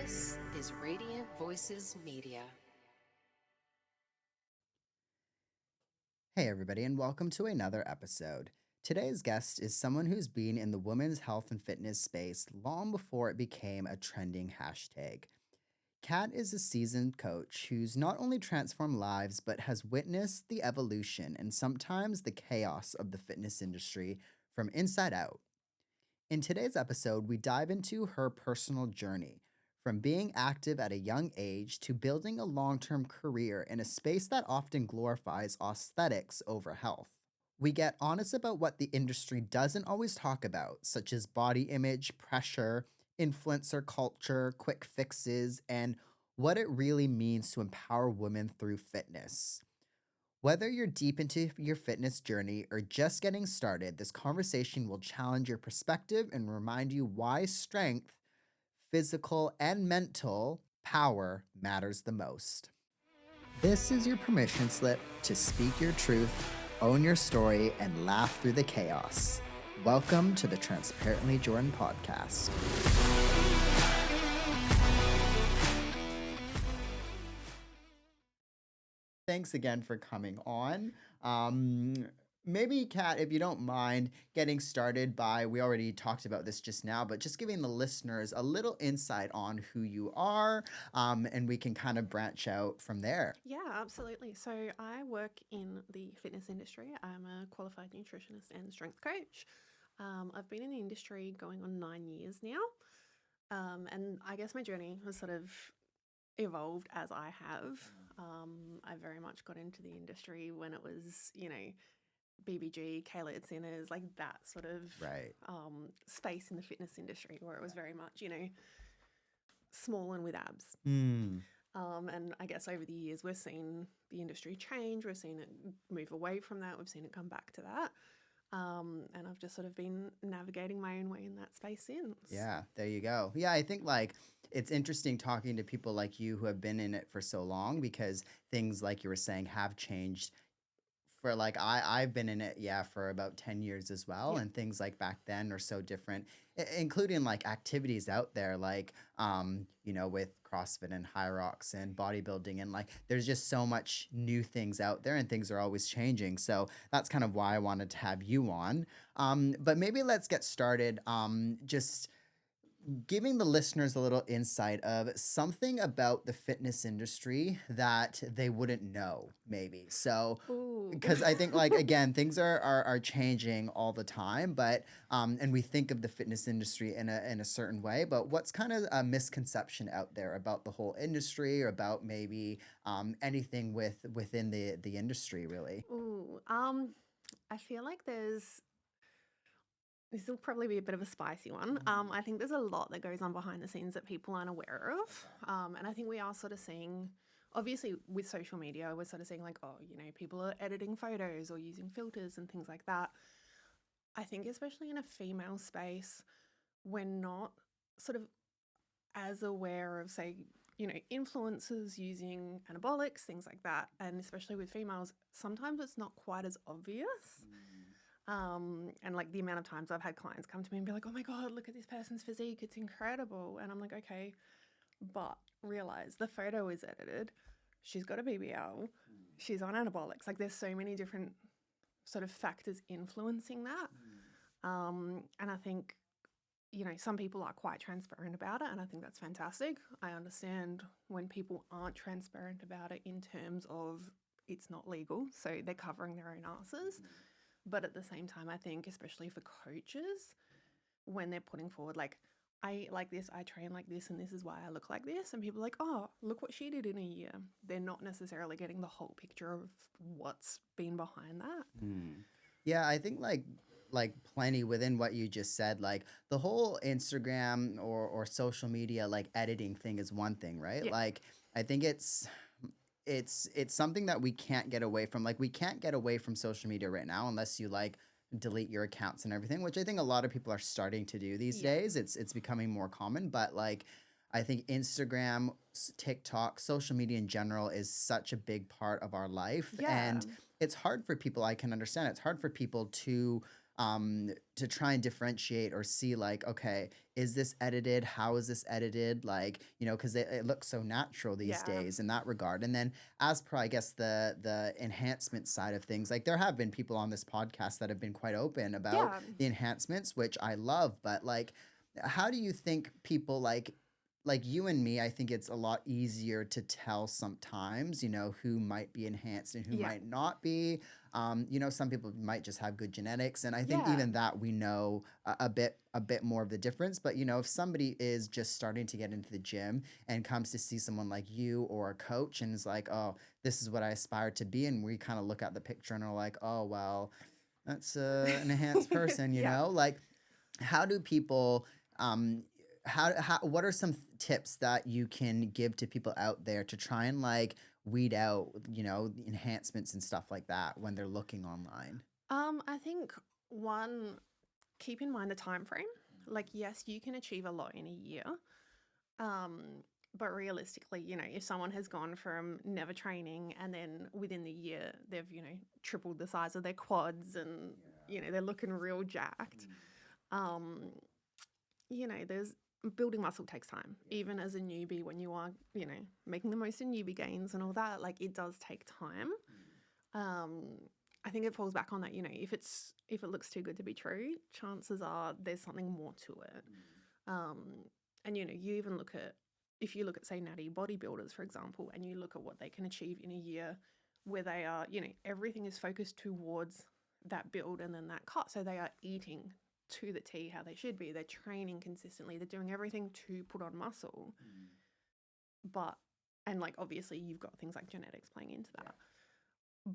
This is Radiant Voices Media. Hey, everybody, and welcome to another episode. Today's guest is someone who's been in the women's health and fitness space long before it became a trending hashtag. Kat is a seasoned coach who's not only transformed lives, but has witnessed the evolution and sometimes the chaos of the fitness industry from inside out. In today's episode, we dive into her personal journey from being active at a young age to building a long term career in a space that often glorifies aesthetics over health. We get honest about what the industry doesn't always talk about, such as body image, pressure, influencer culture, quick fixes, and what it really means to empower women through fitness. Whether you're deep into your fitness journey or just getting started, this conversation will challenge your perspective and remind you why strength, physical, and mental power matters the most. This is your permission slip to speak your truth, own your story, and laugh through the chaos. Welcome to the Transparently Jordan podcast. Thanks again for coming on. Maybe, Kat, if you don't mind getting started we already talked about this just now, but just giving the listeners a little insight on who you are, and we can kind of branch out from there. Yeah, absolutely. So I work in the fitness industry. I'm a qualified nutritionist and strength coach. I've been in the industry going on 9 years now. And I guess my journey has sort of evolved as I have. I very much got into the industry when it was, BBG, Kayla Sinners, like that sort of Right. space in the fitness industry where it was very much, small and with abs. Mm. And I guess over the years, we've seen the industry change. We've seen it move away from that. We've seen it come back to that. And I've just sort of been navigating my own way in that space since. Yeah, there you go. Yeah, I think it's interesting talking to people like you who have been in it for so long because things like you were saying have changed for I've been in it for about 10 years as well, Yeah. and things like back then are so different, including activities out there with CrossFit and High Rocks and bodybuilding, and there's just so much new things out there and things are always changing. So that's kind of why I wanted to have you on. But maybe let's get started. Just giving the listeners a little insight of something about the fitness industry that they wouldn't know, maybe. So, Ooh. because I think again, things are changing all the time, but and we think of the fitness industry in a certain way, but what's kind of a misconception out there about the whole industry or about maybe anything within the industry, really? Ooh. I feel like this will probably be a bit of a spicy one. I think there's a lot that goes on behind the scenes that people aren't aware of. And I think we are sort of seeing, obviously with social media, we're sort of seeing people are editing photos or using filters and things like that. I think especially in a female space, we're not sort of as aware of, say, influencers using anabolics, things like that. And especially with females, sometimes it's not quite as obvious. And the amount of times I've had clients come to me and be like, oh my God, look at this person's physique. It's incredible. And I'm like, okay, but realize the photo is edited. She's got a BBL. She's on anabolics. There's so many different sort of factors influencing that. And I think, some people are quite transparent about it. And I think that's fantastic. I understand when people aren't transparent about it in terms of it's not legal. So they're covering their own asses. But at the same time, I think, especially for coaches, when they're putting forward, I like this, I train like this, and this is why I look like this. And people are like, oh, look what she did in a year. They're not necessarily getting the whole picture of what's been behind that. Yeah, I think plenty within what you just said, the whole Instagram or social media editing thing is one thing, right? Yeah. I think it's something that we can't get away from. We can't get away from social media right now unless you delete your accounts and everything, which I think a lot of people are starting to do these days. It's becoming more common, but I think Instagram, TikTok, social media in general is such a big part of our life. Yeah. And it's hard for people, I can understand, it's hard for people to to try and differentiate or see like, okay, is this edited? How is this edited? Like, because it looks so natural these Yeah. days in that regard. And then as per, I guess, the enhancement side of things, like there have been people on this podcast that have been quite open about Yeah. the enhancements, which I love. But like, how do you think people like you and me, I think it's a lot easier to tell sometimes, who might be enhanced and who Yeah. might not be. Some people might just have good genetics, and I think Yeah. even that we know a bit more of the difference. But if somebody is just starting to get into the gym and comes to see someone like you or a coach and is like, oh, this is what I aspire to be, and we kind of look at the picture and are like, oh well, that's an enhanced person, Yeah. like how do people how what are some tips that you can give to people out there to try and like weed out, the enhancements and stuff like that when they're looking online? I think one, keep in mind the time frame. Like, yes, you can achieve a lot in a year. Um, but realistically, if someone has gone from never training and then within the year they've, tripled the size of their quads and, they're looking real jacked. Um, there's building muscle takes time. Even as a newbie, when you are, making the most of newbie gains and all that, like it does take time. I think it falls back on that, if it looks too good to be true, chances are there's something more to it. And you even look at, if you look at, say, natty bodybuilders, for example, and you look at what they can achieve in a year where they are, everything is focused towards that build and then that cut. So they are eating to the T how they should be. They're training consistently. They're doing everything to put on muscle. And like, obviously you've got things like genetics playing into that.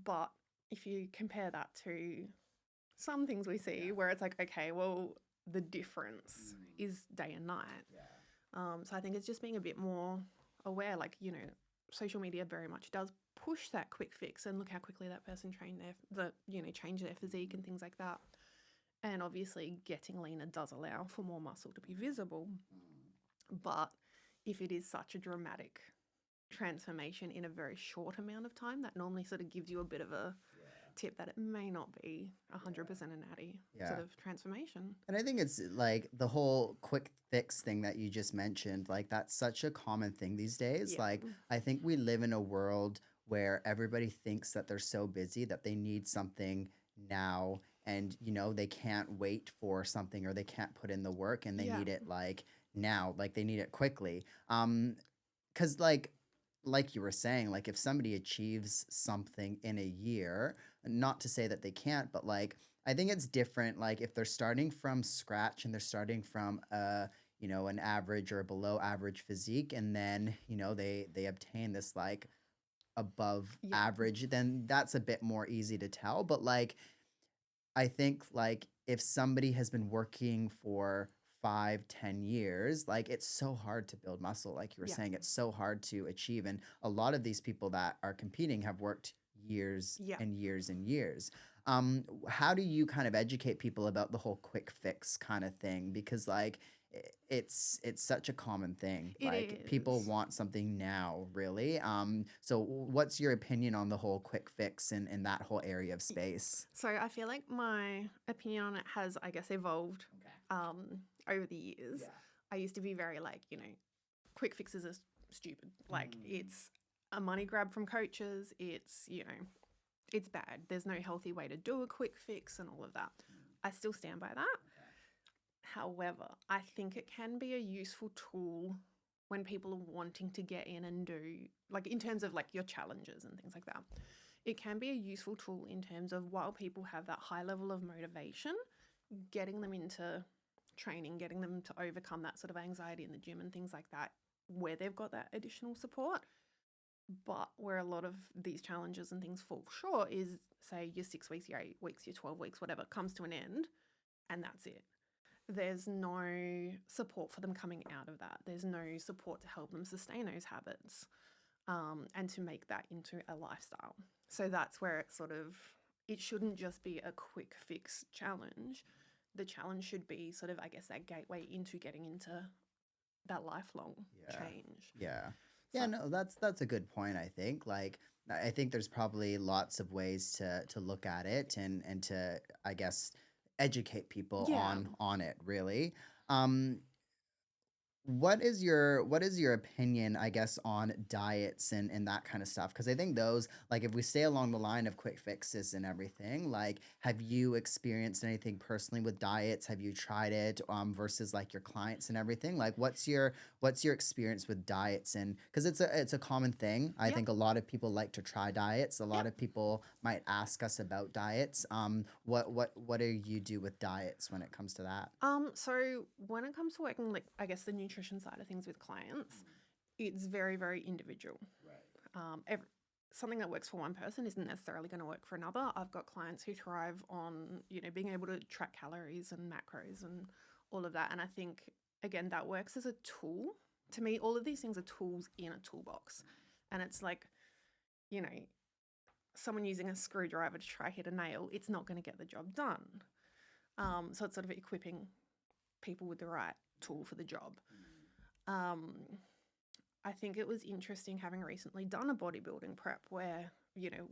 But if you compare that to some things we see where it's like, okay, well, the difference is day and night. So I think it's just being a bit more aware, like, social media very much does push that quick fix and look how quickly that person change their physique and things like that. And obviously getting leaner does allow for more muscle to be visible. But if it is such a dramatic transformation in a very short amount of time, that normally sort of gives you a bit of a tip that it may not be 100% a natty sort of transformation. And I think it's like the whole quick fix thing that you just mentioned, like that's such a common thing these days. Like I think we live in a world where everybody thinks that they're so busy that they need something now, and they can't wait for something, or they can't put in the work, and they need it like now, like they need it quickly. Because like you were saying, like if somebody achieves something in a year, not to say that they can't, but like I think it's different. Like if they're starting from scratch and they're starting from an average or below average physique, and then they obtain this like above average, then that's a bit more easy to tell. But like I think like if somebody has been working for 5-10 years, like it's so hard to build muscle. Like you were saying, it's so hard to achieve. And a lot of these people that are competing have worked years and years and years. How do you kind of educate people about the whole quick fix kind of thing? Because like it's such a common thing. Like people want something now, really. So what's your opinion on the whole quick fix in that whole area of space? So I feel like my opinion on it has, I guess, evolved over the years. I used to be very like, quick fixes are stupid. Like it's a money grab from coaches. It's, it's bad. There's no healthy way to do a quick fix and all of that. I still stand by that. However, I think it can be a useful tool when people are wanting to get in and do, like in terms of like your challenges and things like that. It can be a useful tool in terms of while people have that high level of motivation, getting them into training, getting them to overcome that sort of anxiety in the gym and things like that, where they've got that additional support. But where a lot of these challenges and things fall short is, say, your 6 weeks, your 8 weeks, your 12 weeks, whatever, comes to an end, and that's it. There's no support for them coming out of that. There's no support to help them sustain those habits and to make that into a lifestyle. So that's where it shouldn't just be a quick fix challenge. The challenge should be sort of, I guess, that gateway into getting into that lifelong change. Yeah, no, that's a good point, I think. Like I think there's probably lots of ways to look at it and to, I guess, educate people Yeah. on it, really. Um, what is your opinion, I guess, on diets and that kind of stuff? Because I think those, like, if we stay along the line of quick fixes and everything, like, have you experienced anything personally with diets? Have you tried it versus like your clients and everything? Like, what's your experience with diets? And because it's a common thing. I Yep. think a lot of people like to try diets. A lot Yep. of people might ask us about diets. What do you do with diets when it comes to that? So when it comes to working, like, I guess the nutrition side of things with clients, it's very, very individual. Every, something that works for one person isn't necessarily going to work for another. I've got clients who thrive on, being able to track calories and macros and all of that. And I think, again, that works as a tool. To me, all of these things are tools in a toolbox. And it's like, you know, someone using a screwdriver to try hit a nail, it's not going to get the job done. So it's sort of equipping people with the right tool for the job. Um, I think it was interesting having recently done a bodybuilding prep where,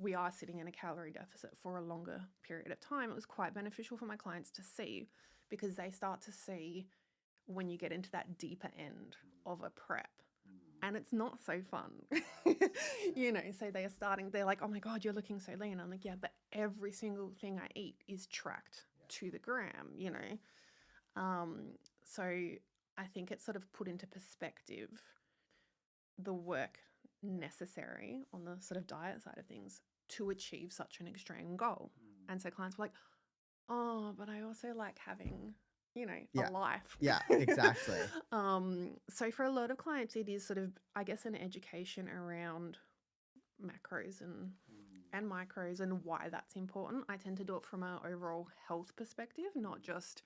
we are sitting in a calorie deficit for a longer period of time. It was quite beneficial for my clients to see because they start to see when you get into that deeper end of a prep. And it's not so fun, so they're like, oh my God, you're looking so lean. I'm like, yeah, but every single thing I eat is tracked to the gram. So I think it's sort of put into perspective the work necessary on the sort of diet side of things to achieve such an extreme goal. And so clients were like, oh, but I also like having, Yeah. a life. Yeah, exactly. So for a lot of clients, it is sort of, I guess, an education around macros and micros and why that's important. I tend to do it from an overall health perspective, not just,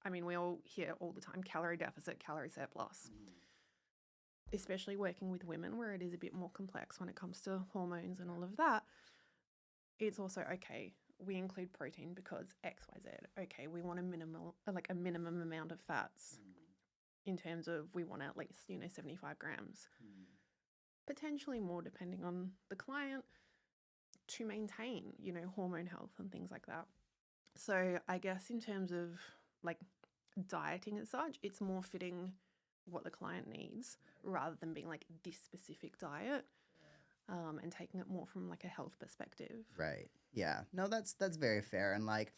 we all hear all the time calorie deficit, calorie surplus, especially working with women where it is a bit more complex when it comes to hormones and all of that. It's also, okay, we include protein because X, Y, Z. Okay, we want a minimum amount of fats in terms of we want at least, 75 grams, potentially more depending on the client to maintain, hormone health and things like that. So I guess in terms of like dieting as such, it's more fitting what the client needs rather than being like this specific diet. And taking it more from like a health perspective. Right. Yeah. No, that's very fair. And like,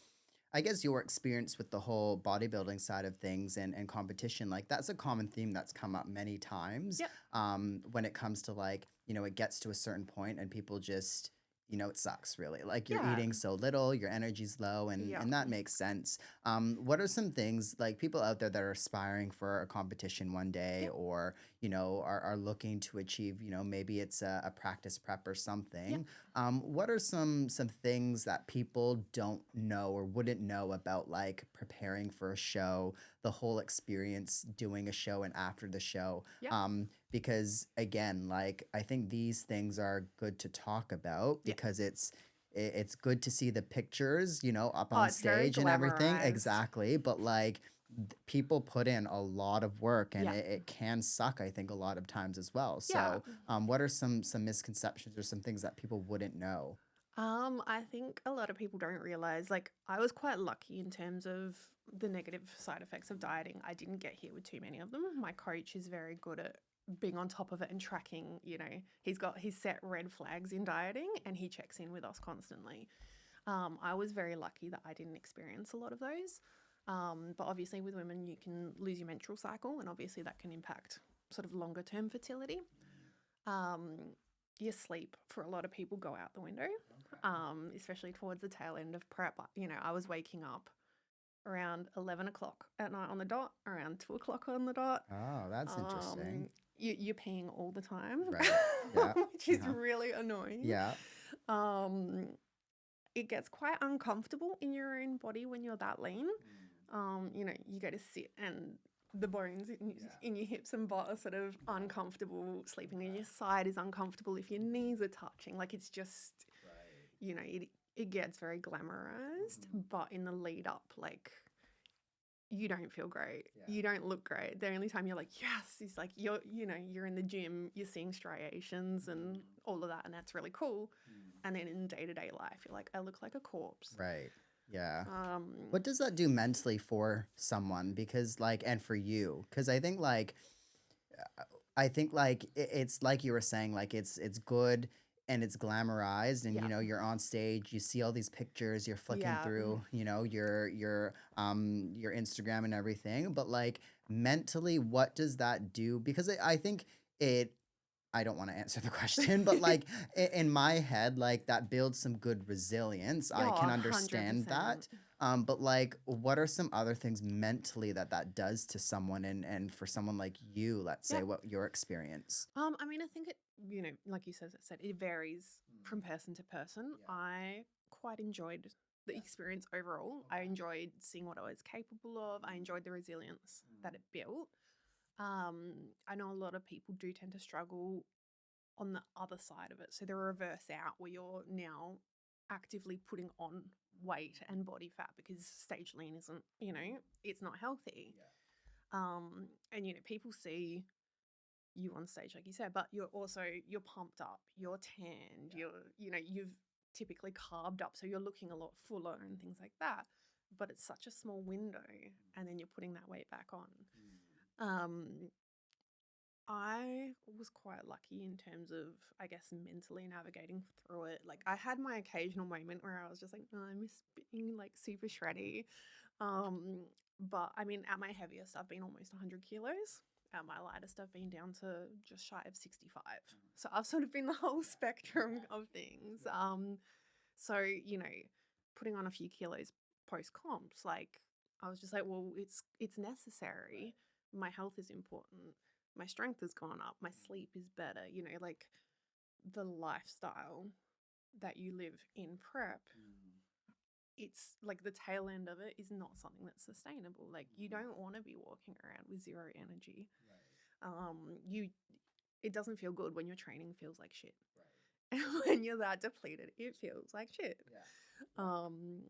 I guess your experience with the whole bodybuilding side of things and competition, like that's a common theme that's come up many times. Yep. When it comes to like, it gets to a certain point and people just, it sucks really. Like you're Yeah. eating so little, your energy's low, and Yeah. and that makes sense. What are some things like people out there that are aspiring for a competition one day, Yep. or are looking to achieve, maybe it's a practice prep or something. Yep. What are some things that people don't know or wouldn't know about like preparing for a show, the whole experience doing a show and after the show? Yep. Because again, like I think these things are good to talk about Yep. because it's good to see the pictures, up Oh, on it's very stage and everything. glamorized. Exactly. But like people put in a lot of work and Yeah. it can suck, I think, a lot of times as well. Yeah. So what are some misconceptions or some things that people wouldn't know? I think a lot of people don't realize, like, I was quite lucky in terms of the negative side effects of dieting. I didn't get hit with too many of them. My coach is very good at being on top of it and tracking, he's set red flags in dieting and he checks in with us constantly. I was very lucky that I didn't experience a lot of those. But obviously with women, you can lose your menstrual cycle and obviously that can impact sort of longer term fertility. Your sleep for a lot of people go out the window, especially towards the tail end of prep. I was waking up around 11 o'clock at night on the dot, around 2 o'clock on the dot. Oh, that's interesting. You're peeing all the time, Right. Yeah. which is Uh-huh. really annoying. Yeah. Um, it gets quite uncomfortable in your own body when you're that lean. You go to sit and the bones in your hips and butt are sort of uncomfortable. Sleeping on your side is uncomfortable if your knees are touching. Like it's just, it gets very glamorized. But in the lead up, like you don't feel great. Yeah. You don't look great. The only time you're like, yes, is like you're in the gym, you're seeing striations and all of that, and that's really cool. And then in day-to-day life, you're like, I look like a corpse. Right. Yeah. Um, What does that do mentally for someone? Because like, and for you, because I think like it's like you were saying, like it's good and it's glamorized, and yeah, you're on stage, you see all these pictures, you're flicking yeah, through, your Instagram and everything, but like mentally, what does that do? Because I think it I don't want to answer the question, but like in my head, like that builds some good resilience. I yeah, can hundred understand percent. that. But like, what are some other things mentally that does to someone, and for someone like you, let's say, Yeah. what your experience? I mean, I think it, like you said, it varies from person to person. Yeah. I quite enjoyed the Yeah. experience overall. I Okay. enjoyed seeing what I was capable of. I enjoyed the resilience that it built. I know a lot of people do tend to struggle on the other side of it. So the reverse out, where you're now actively putting on weight and body fat because stage lean isn't, it's not healthy. And people see you on stage, like you said, but you're pumped up, you're tanned, Yeah. you've typically carved up, so you're looking a lot fuller and things like that. But it's such a small window, and then you're putting that weight back on. Um, I was quite lucky in terms of, I guess, mentally navigating through it. Like, I had my occasional moment where I was just like, oh, I miss being like super shreddy. Um, but I mean, at my heaviest, I've been almost 100 kilos. At my lightest, I've been down to just shy of 65. So I've sort of been the whole spectrum of things. So, putting on a few kilos post comps, like, I was just like, well, it's necessary. My health is important. My strength has gone up. My sleep is better. Like, the lifestyle that you live in prep, it's like the tail end of it is not something that's sustainable. Like, you don't want to be walking around with zero energy. You It doesn't feel good when your training feels like shit. And when you're that depleted, it feels like shit. Um,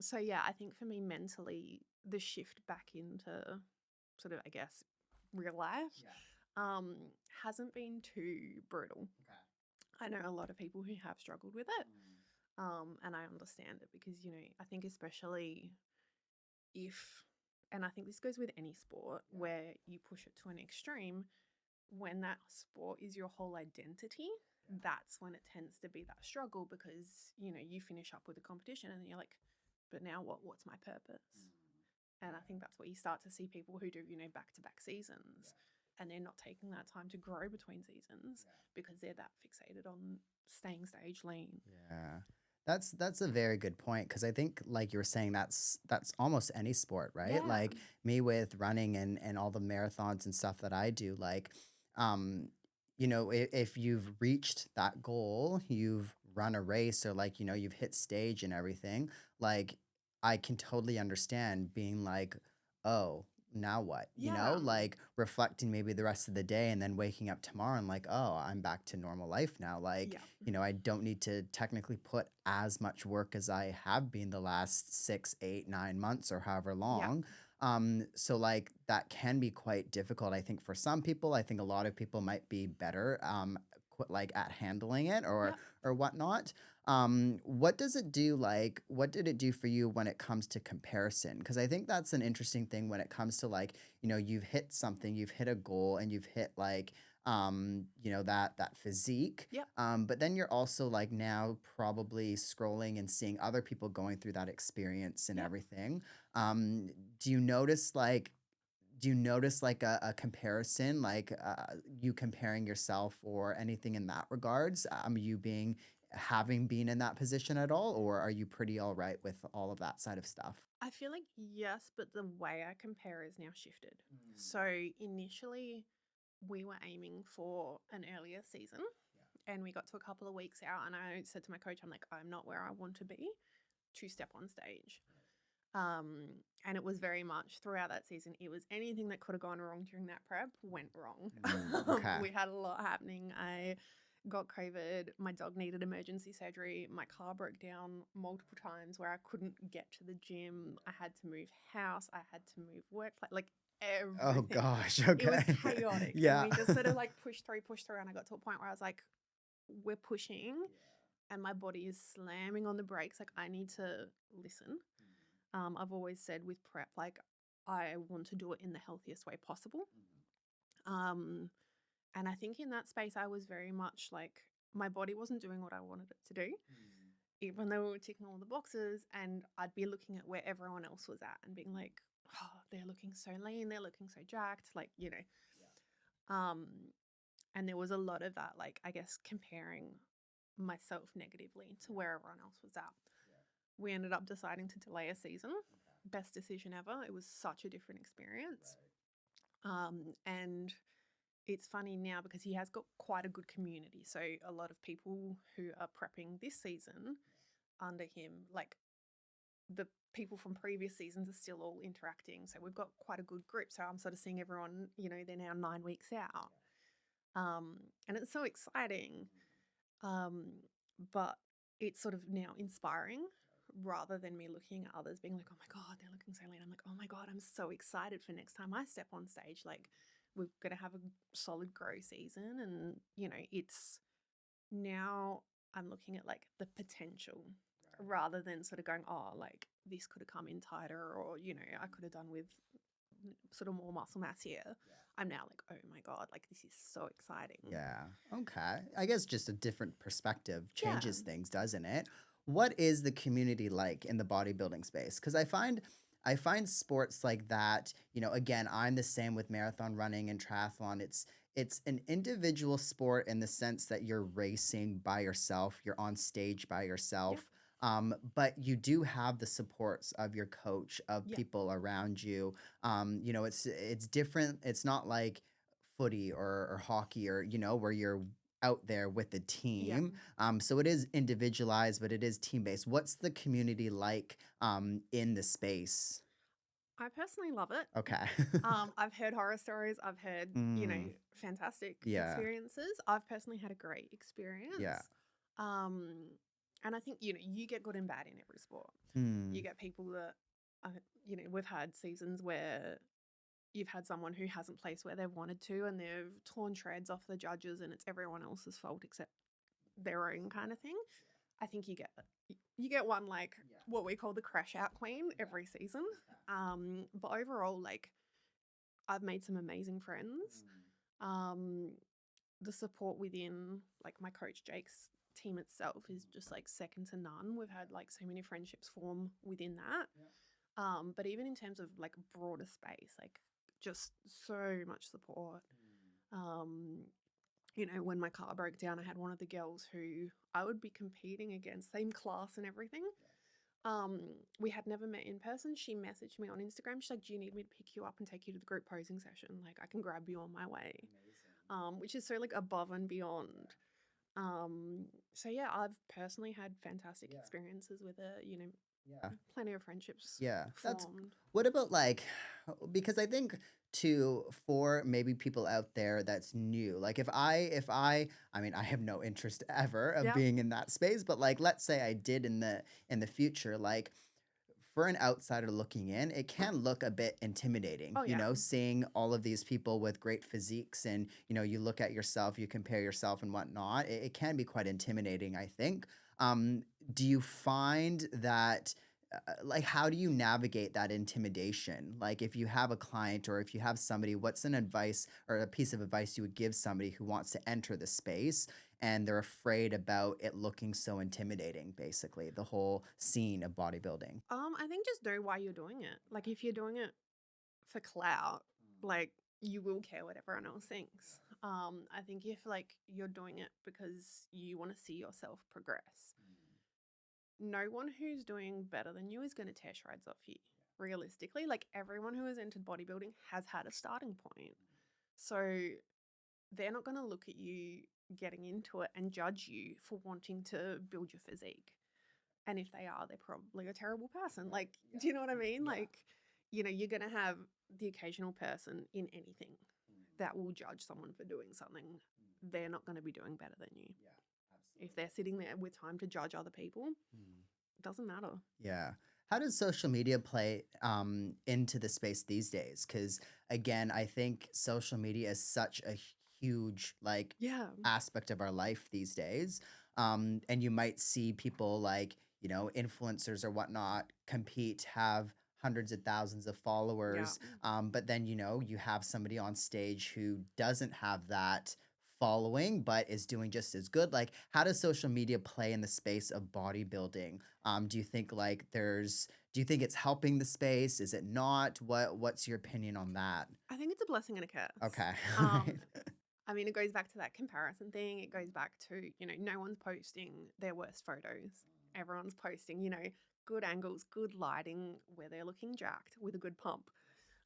so yeah, I think for me mentally, the shift back into sort of, I guess, real life, um, hasn't been too brutal. I know a lot of people who have struggled with it. And I understand it because, I think especially if, and I think this goes with any sport where you push it to an extreme, when that sport is your whole identity, that's when it tends to be that struggle because, you finish up with a competition and then you're like, but now what? What's my purpose? And I think that's what you start to see people who do, back-to-back seasons, and they're not taking that time to grow between seasons because they're that fixated on staying stage lean. Yeah. That's a very good point, because I think, like you were saying, that's almost any sport, right? Yeah. Like me with running and all the marathons and stuff that I do, like um if you've reached that goal, you've run a race, or like you've hit stage and everything, like I can totally understand being like, oh, now what? Yeah. Like reflecting maybe the rest of the day, and then waking up tomorrow and like, oh, I'm back to normal life now. Like, Yeah. I don't need to technically put as much work as I have been the last 6, 8, 9 months, or however Yeah. long. So like that can be quite difficult, I think, for some people. I think a lot of people might be better, like at handling it, or Yep. whatnot. What did it do for you when it comes to comparison? Because I think that's an interesting thing when it comes to like, you've hit something, you've hit a goal, and you've hit like that physique. Yep. But then you're also like now probably scrolling and seeing other people going through that experience and Yep. everything. Um, do you notice like a comparison, like you comparing yourself or anything in that regards? You being having been in that position at all, or are you pretty all right with all of that side of stuff? I feel like yes, but the way I compare is now shifted. So initially, we were aiming for an earlier season, and we got to a couple of weeks out, and I said to my coach, I'm like, I'm not where I want to be to step on stage. And it was very much throughout that season, it was anything that could have gone wrong during that prep went wrong. Okay. We had a lot happening. I got COVID. My dog needed emergency surgery. My car broke down multiple times where I couldn't get to the gym. I had to move house. I had to move workplace, like Oh everything. gosh. It was Okay. chaotic. And Yeah. we just sort of like pushed through. And I got to a point where I was like, we're pushing and my body is slamming on the brakes. Like, I need to listen. I've always said with prep, like, I want to do it in the healthiest way possible. Um, and I think in that space, I was very much like, my body wasn't doing what I wanted it to do, even though we were ticking all the boxes. And I'd be looking at where everyone else was at and being like, oh, they're looking so lean, they're looking so jacked, like, you know. Um, and there was a lot of that, like, I guess, comparing myself negatively to where everyone else was at. We ended up deciding to delay a season. Best decision ever. It was such a different experience. And it's funny now because he has got quite a good community. So a lot of people who are prepping this season under him, like the people from previous seasons, are still all interacting. So we've got quite a good group. So I'm sort of seeing everyone, you know, they're now 9 weeks out. And it's so exciting. But it's sort of now inspiring rather than me looking at others being like, oh my God, they're looking so lean. I'm like, oh my God, I'm so excited for next time I step on stage. Like, we're going to have a solid grow season. And, you know, it's now I'm looking at like the potential rather than sort of going, oh, like this could have come in tighter, or, you know, I could have done with sort of more muscle mass here. I'm now like, oh my God, like this is so exciting. Yeah. Okay. I guess just a different perspective Yeah. changes things, doesn't it? What is the community like in the bodybuilding space? Because I find sports like that, you know, again, I'm the same with marathon running and triathlon. It's an individual sport in the sense that you're racing by yourself, you're on stage by yourself. But you do have the supports of your coach, of Yeah. people around you. You know, it's different. It's not like footy or hockey, or you know, where you're out there with the Yeah. team. So it is individualized, but it is team based. What's the community like in the space? I personally love it. Okay. I've heard horror stories. I've heard, you know, Mm, fantastic yeah, experiences. I've personally had a great yeah. experience. Um, and I think, you know, you get good and bad in every sport. You Mm, get people that, you know, we've had seasons where you've had someone who hasn't placed where they wanted to and they've torn shreds off the judges and it's everyone else's fault except their own kind of thing. I think you get one like what we call the crash out queen every season. But overall, like I've made some amazing friends. Um, the support within like my coach Jake's team itself is just like second to none. We've had like so many friendships form within that. But even in terms of like broader space, like just so much support. Um, you know, when my car broke down, I had one of the girls who I would be competing against, same class and everything. We had never met in person. She messaged me on Instagram. She's like, "Do you need me to pick you up and take you to the group posing session? Like, I can grab you on my way." Which is so like above and beyond. So yeah, I've personally had fantastic experiences with it. You know, yeah. plenty of friendships Yeah, that's formed. what about like because I think too for maybe people out there that's new. Like if I mean I have no interest ever of Yep. being in that space, but like let's say I did in the future, like for an outsider looking in, it can look a bit intimidating, Oh you yeah. know, seeing all of these people with great physiques and, you know, you look at yourself, you compare yourself and whatnot. It can be quite intimidating, I think. Do you find that, like, how do you navigate that intimidation? Like, if you have a client or if you have somebody, what's an advice or a piece of advice you would give somebody who wants to enter the space and they're afraid about it looking so intimidating, basically, the whole scene of bodybuilding? I think just know why you're doing it. Like if you're doing it for clout, like you will care what everyone else thinks. I think if like you're doing it because you want to see yourself progress, no one who's doing better than you is going to tear shreds off you. Realistically, like everyone who has entered bodybuilding has had a starting point. So they're not going to look at you getting into it and judge you for wanting to build your physique. And if they are, they're probably a terrible person. Like, do you know what I mean? Like, you know, you're going to have the occasional person in anything that will judge someone for doing something. They're not going to be doing better than you. If they're sitting there with time to judge other people, it doesn't matter. Yeah. How does social media play into the space these days? Because again, I think social media is such a huge like Yeah. aspect of our life these days. And you might see people like, influencers or whatnot compete, have hundreds of thousands of Yeah. followers. But then, you have somebody on stage who doesn't have that following but is doing just as good. Like, how does social media play in the space of bodybuilding? Do you think like do you think it's helping the space? Is it not? What's your opinion on that? I think it's a blessing and a curse. Okay. All Um, right. I mean, it goes back to that comparison thing. It goes back to, no one's posting their worst photos. Everyone's posting, good angles, good lighting, where they're looking jacked with a good pump.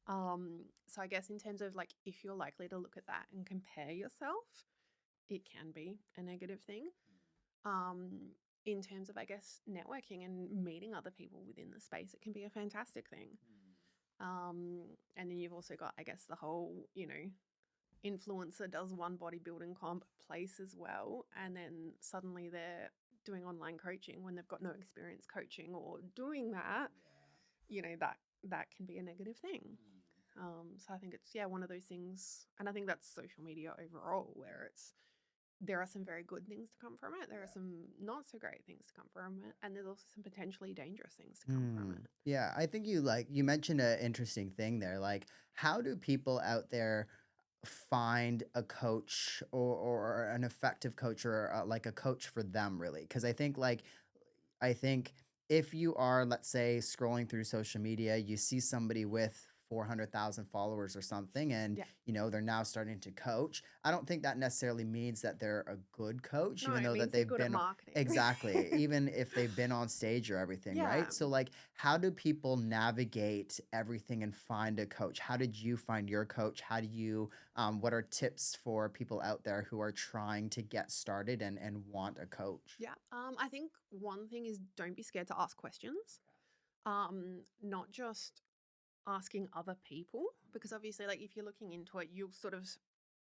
So I guess in terms of like, if you're likely to look at that and compare yourself, it can be a negative thing. Um, in terms of, I guess, networking and meeting other people within the space, it can be a fantastic thing. And then you've also got, I guess, the whole, influencer does one bodybuilding comp, places well, and then suddenly they're doing online coaching when they've got no experience coaching or doing that. That can be a negative thing. So I think it's one of those things, and I think that's social media overall, where there are some very good things to come from it. There are some not so great things to come from it, and there's also some potentially dangerous things to come from it. Yeah, I think you mentioned an interesting thing there. Like, how do people out there find a coach or an effective coach or like a coach for them really? Because I think if you are, let's say, scrolling through social media, you see somebody with 400,000 followers or something, and Yeah. they're now starting to coach. I don't think that necessarily means that they're a good coach, No, even it though means that they're they've good at been marketing. exactly, even if they've been on stage or everything, Yeah. right? So, like, how do people navigate everything and find a coach? How did you find your coach? What are tips for people out there who are trying to get started and want a coach? Yeah. I think one thing is, don't be scared to ask questions. Not just asking other people, because obviously, like, if you're looking into it, you'll sort of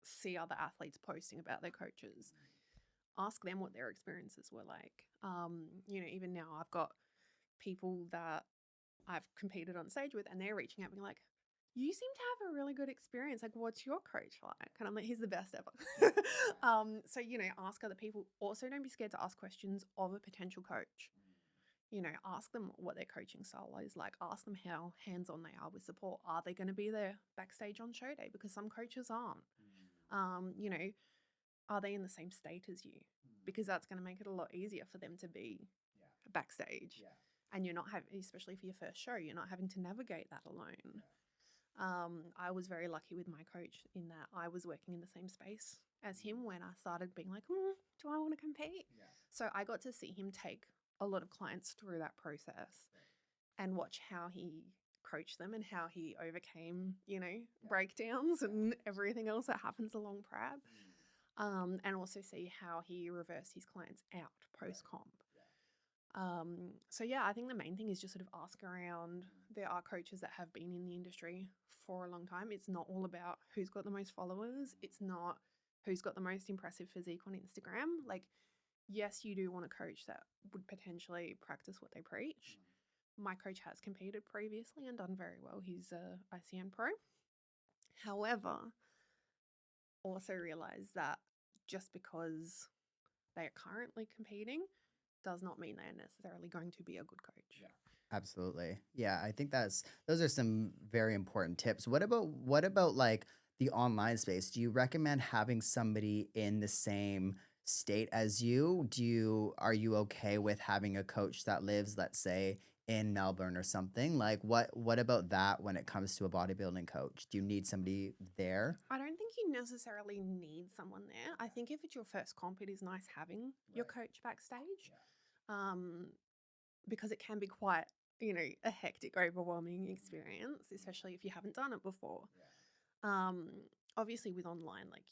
see other athletes posting about their coaches. Ask them what their experiences were like. Even now I've got people that I've competed on stage with, and they're reaching out, being like, "You seem to have a really good experience. Like, what's your coach like?" And I'm like, "He's the best ever." So ask other people. Also, don't be scared to ask questions of a potential coach. Ask them what their coaching style is like. Ask them how hands-on they are with support. Are they going to be there backstage on show day? Because some coaches aren't. Are they in the same state as you? Because that's going to make it a lot easier for them to be backstage. And you're not having, especially for your first show, you're not having to navigate that alone. I was very lucky with my coach in that I was working in the same space as him when I started being like, do I want to compete? So I got to see him take a lot of clients through that process and watch how he coached them and how he overcame, breakdowns and everything else that happens along prep. And also see how he reversed his clients out post comp. I think the main thing is just sort of ask around. There are coaches that have been in the industry for a long time. It's not all about who's got the most followers. It's not who's got the most impressive physique on Instagram. Like, yes, you do want a coach that would potentially practice what they preach. My coach has competed previously and done very well. He's a ICN pro. However, also realize that just because they are currently competing does not mean they are necessarily going to be a good coach. Absolutely. Yeah, I think those are some very important tips. What about like the online space? Do you recommend having somebody in the same state as you? Are you okay with having a coach that lives, let's say, in Melbourne or something? Like, what about that when it comes to a bodybuilding coach? Do you need somebody there? I don't think you necessarily need someone there. I think if it's your first comp, it is nice having your coach backstage. Because it can be quite, a hectic, overwhelming experience, especially if you haven't done it before. Obviously with online, like,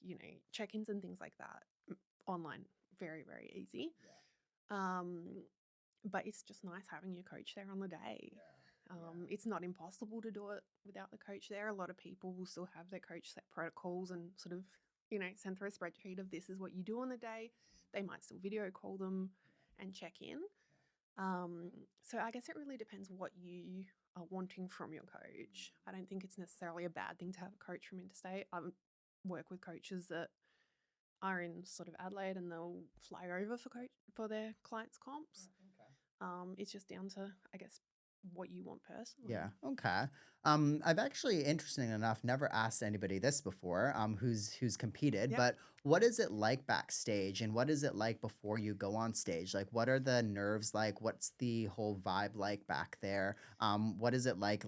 check-ins and things like that, online, very, very easy. But it's just nice having your coach there on the day. It's not impossible to do it without the coach there. A lot of people will still have their coach set protocols and sort of, send through a spreadsheet of this is what you do on the day. They might still video call them and check in. So I guess it really depends what you are wanting from your coach. I don't think it's necessarily a bad thing to have a coach from interstate. I work with coaches that are in sort of Adelaide and they'll fly over for their clients' comps. It's just down to, I guess, what you want personally. Yeah. Okay. I've actually, interesting enough, never asked anybody this before, who's competed, Yep. but what is it like backstage and what is it like before you go on stage? Like, what are the nerves like? What's the whole vibe like back there? What is it like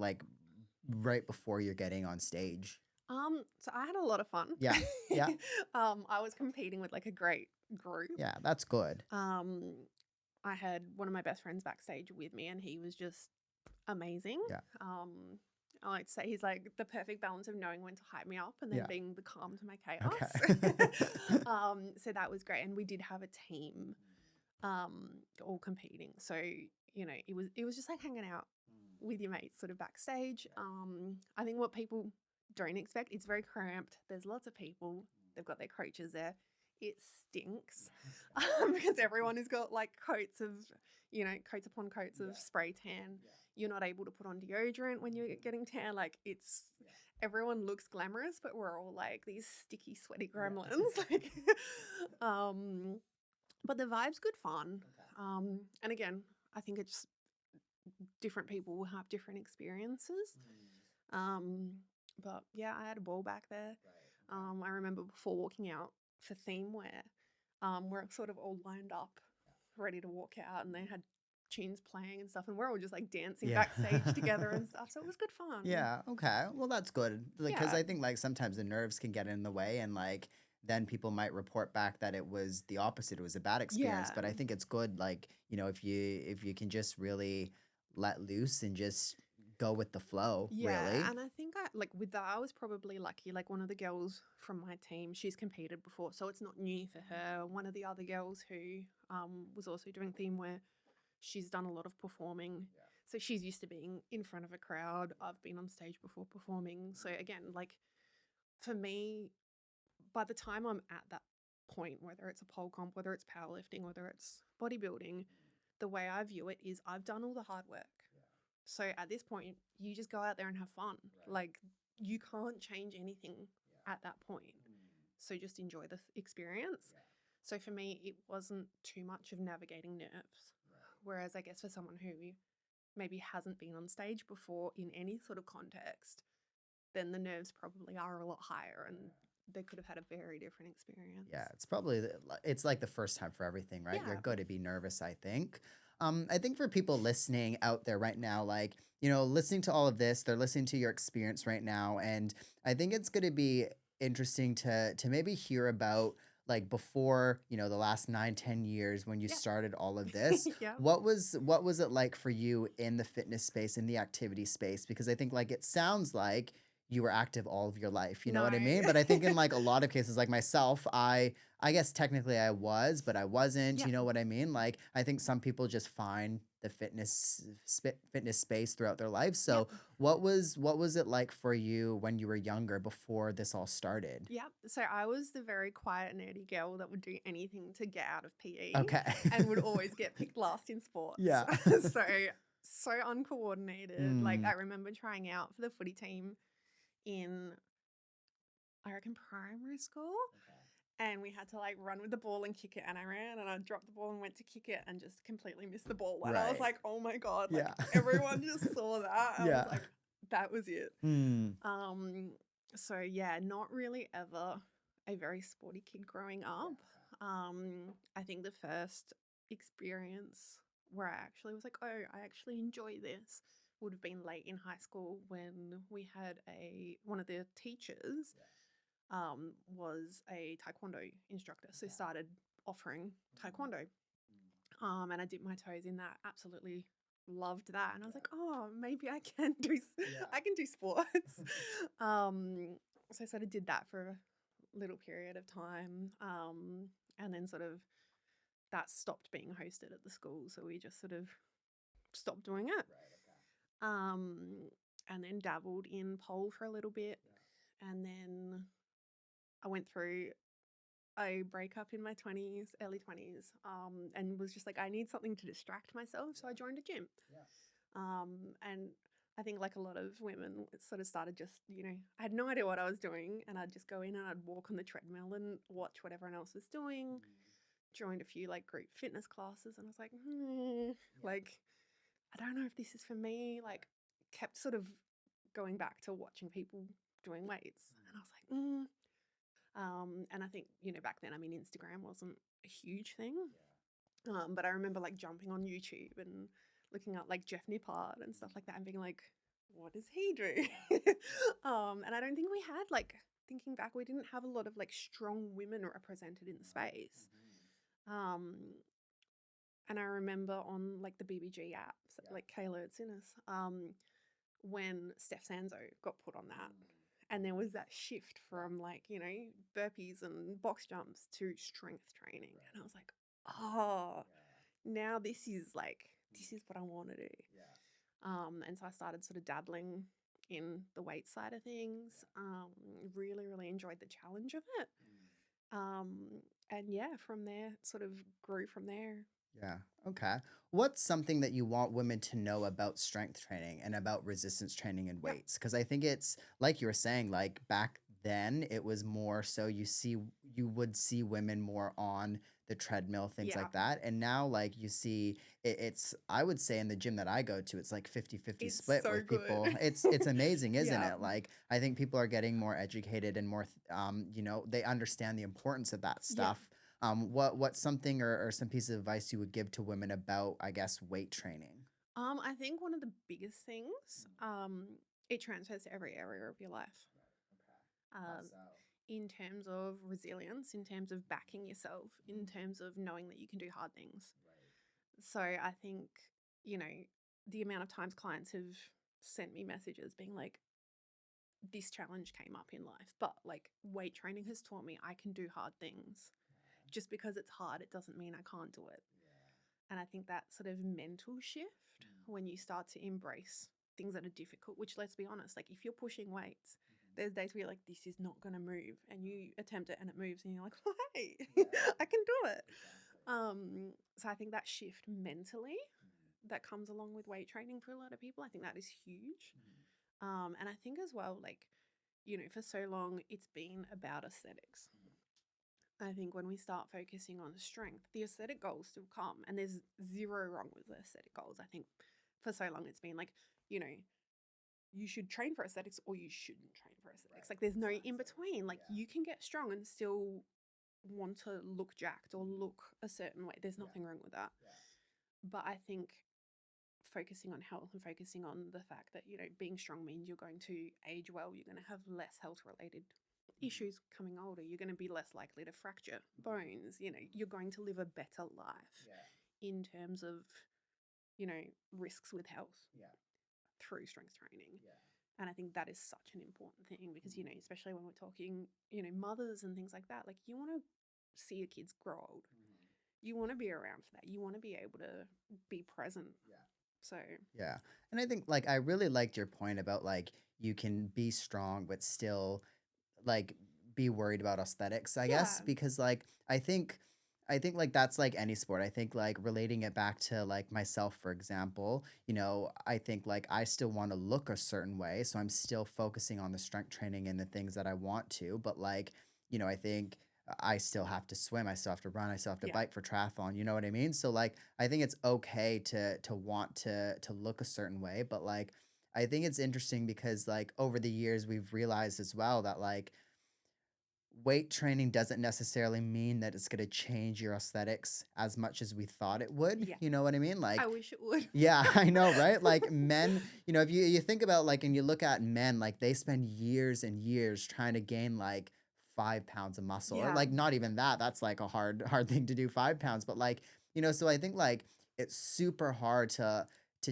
right before you're getting on stage? So I had a lot of fun. Yeah. Yeah. I was competing with like a great group. Yeah. That's good. Um, I had one of my best friends backstage with me, and he was just amazing. Yeah. I like to say he's like the perfect balance of knowing when to hype me up and then Yeah. being the calm to my Okay. chaos. So that was great, and we did have a team, all competing. So it was just like hanging out with your mates, sort of backstage. I think what people don't expect, it's very cramped. There's lots of people. They've got their coaches there. It stinks because everyone has got like coats of, coats upon coats of spray tan. You're not able to put on deodorant when you're getting tan. Like everyone looks glamorous, but we're all like these sticky, sweaty gremlins. Like, but the vibe's good fun. And again, I think it's different people will have different experiences. Um, but yeah, I had a ball back there. I remember before walking out for theme wear, we're sort of all lined up, ready to walk out, and they had tunes playing and stuff, and we're all just like dancing Yeah. backstage together and stuff. So it was good fun. Yeah. Okay. Well, that's good. Like, because Yeah. I think like sometimes the nerves can get in the way, and like then people might report back that it was the opposite. It was a bad experience. But I Yeah. think it's good, like if you can just really let loose and just go with the flow. Yeah, Really. and I think I like with that I was probably lucky. Like one of the girls from my team, she's competed before, so it's not new for her. One of the other girls who was also doing theme wear, she's done a lot of performing. So she's used to being in front of a crowd. I've been on stage before performing. So again, like for me, by the time I'm at that point, whether it's a pole comp, whether it's powerlifting, whether it's bodybuilding, the way I view it is I've done all the hard work. So at this point, you just go out there and have fun. Like you can't change anything at that point. So just enjoy the experience. So for me, it wasn't too much of navigating nerves. Whereas I guess for someone who maybe hasn't been on stage before in any sort of context, then the nerves probably are a lot higher and they could have had a very different experience. Yeah, it's probably it's like the first time for everything, right? You're Yeah. going to be nervous, I think. I think for people listening out there right now, like, listening to all of this, they're listening to your experience right now, and I think it's going to be interesting to maybe hear about like before, the last 9, 10 years when you Yeah. started all of this. Yeah. What was it like for you in the fitness space, in the activity space? Because I think like it sounds like you were active all of your life. You know what I No. mean? But I think in like a lot of cases, like myself, I guess technically I was, but I wasn't. Yeah. You know what I mean? Like I think some people just find the fitness space throughout their life. So Yeah. what was it like for you when you were younger before this all started? Yeah. So I was the very quiet, nerdy girl that would do anything to get out of PE Okay. and would always get picked last in sports. Yeah. So uncoordinated. Like Mm. I remember trying out for the footy team in, I reckon, primary school. And we had to like run with the ball and kick it. And I ran and I dropped the ball and went to kick it and just completely missed the ball. And I was Right. like, oh my God, like Yeah. everyone just saw that. I Yeah. was like, that was it. Mm. So yeah, not really ever a very sporty kid growing up. I think the first experience where I actually was like, oh, I actually enjoy this would have been late in high school when we had one of the teachers was a taekwondo instructor. So started offering taekwondo. And I dipped my toes in that. Absolutely loved that. And I was like, oh, maybe I can do I can do sports. So I sort of did that for a little period of time. And then sort of that stopped being hosted at the school. So we just sort of stopped doing it. And then dabbled in pole for a little bit. And then I went through a breakup in my 20s, early 20s, and was just like, I need something to distract myself. So I joined a gym. And I think like a lot of women, it sort of started just, I had no idea what I was doing. And I'd just go in and I'd walk on the treadmill and watch what everyone else was doing, joined a few like group fitness classes, and I was like, like, I don't know if this is for me. Like, kept sort of going back to watching people doing weights, and I was like, and I think, back then, I mean, Instagram wasn't a huge thing. But I remember like jumping on YouTube and looking at like Jeff Nippard and stuff like that and being like, what does he do? And I don't think we had like, thinking back, we didn't have a lot of like strong women represented in the space. Um, and I remember on like the BBG apps, like Kayla Sinnis, when Steph Sanzo got put on that. And there was that shift from like, burpees and box jumps to strength training. And I was like, oh, now this is what I want to do. And so I started sort of dabbling in the weight side of things. Really, really enjoyed the challenge of it. And yeah, from there, sort of grew from there. Yeah. Okay. What's something that you want women to know about strength training and about resistance training and weights? Because I think it's like you were saying, like back then it was more so you would see women more on the treadmill, things like that. And now like you see it's I would say in the gym that I go to, it's like 50-50 It's split so with good. people. It's amazing, isn't Yeah. it? Like I think people are getting more educated and more they understand the importance of that stuff. What's something or some piece of advice you would give to women about, I guess, weight training? I think one of the biggest things, it transfers to every area of your life. Okay. In terms of resilience, in terms of backing yourself, in terms of knowing that you can do hard things. So I think, the amount of times clients have sent me messages being like, this challenge came up in life, but like weight training has taught me I can do hard things. Just because it's hard, it doesn't mean I can't do it. And I think that sort of mental shift when you start to embrace things that are difficult, which let's be honest, like if you're pushing weights, there's days where you're like, this is not going to move, and you attempt it and it moves and you're like, hey, I can do it. So I think that shift mentally that comes along with weight training for a lot of people, I think that is huge. And I think as well, like, for so long, it's been about aesthetics. I think when we start focusing on strength, the aesthetic goals still come, and there's zero wrong with the aesthetic goals. I think for so long it's been like, you should train for aesthetics or you shouldn't train for aesthetics. Like there's no in between. Like you can get strong and still want to look jacked or look a certain way. There's nothing wrong with that. But I think focusing on health and focusing on the fact that, being strong means you're going to age well, you're going to have less health related issues coming older, you're going to be less likely to fracture bones, you're going to live a better life in terms of, risks with health through strength training. And I think that is such an important thing because, especially when we're talking, mothers and things like that, like you want to see your kids grow old. You want to be around for that. You want to be able to be present. So Yeah. And I think like I really liked your point about like you can be strong but still like be worried about aesthetics, I guess, because like I think like that's like any sport. I think like relating it back to like myself, for example, I think like I still want to look a certain way. So I'm still focusing on the strength training and the things that I want to. But like, I think I still have to swim, I still have to run, I still have to bike for triathlon. You know what I mean? So like I think it's okay to want to look a certain way. But like I think it's interesting because like over the years we've realized as well that like weight training doesn't necessarily mean that it's going to change your aesthetics as much as we thought it would. Yeah. You know what I mean? Like, I wish it would. yeah, I know, right? Like men, if you think about like, and you look at men, like they spend years and years trying to gain like 5 pounds of muscle or like not even that. That's like a hard thing to do, 5 pounds. But like, so I think like it's super hard to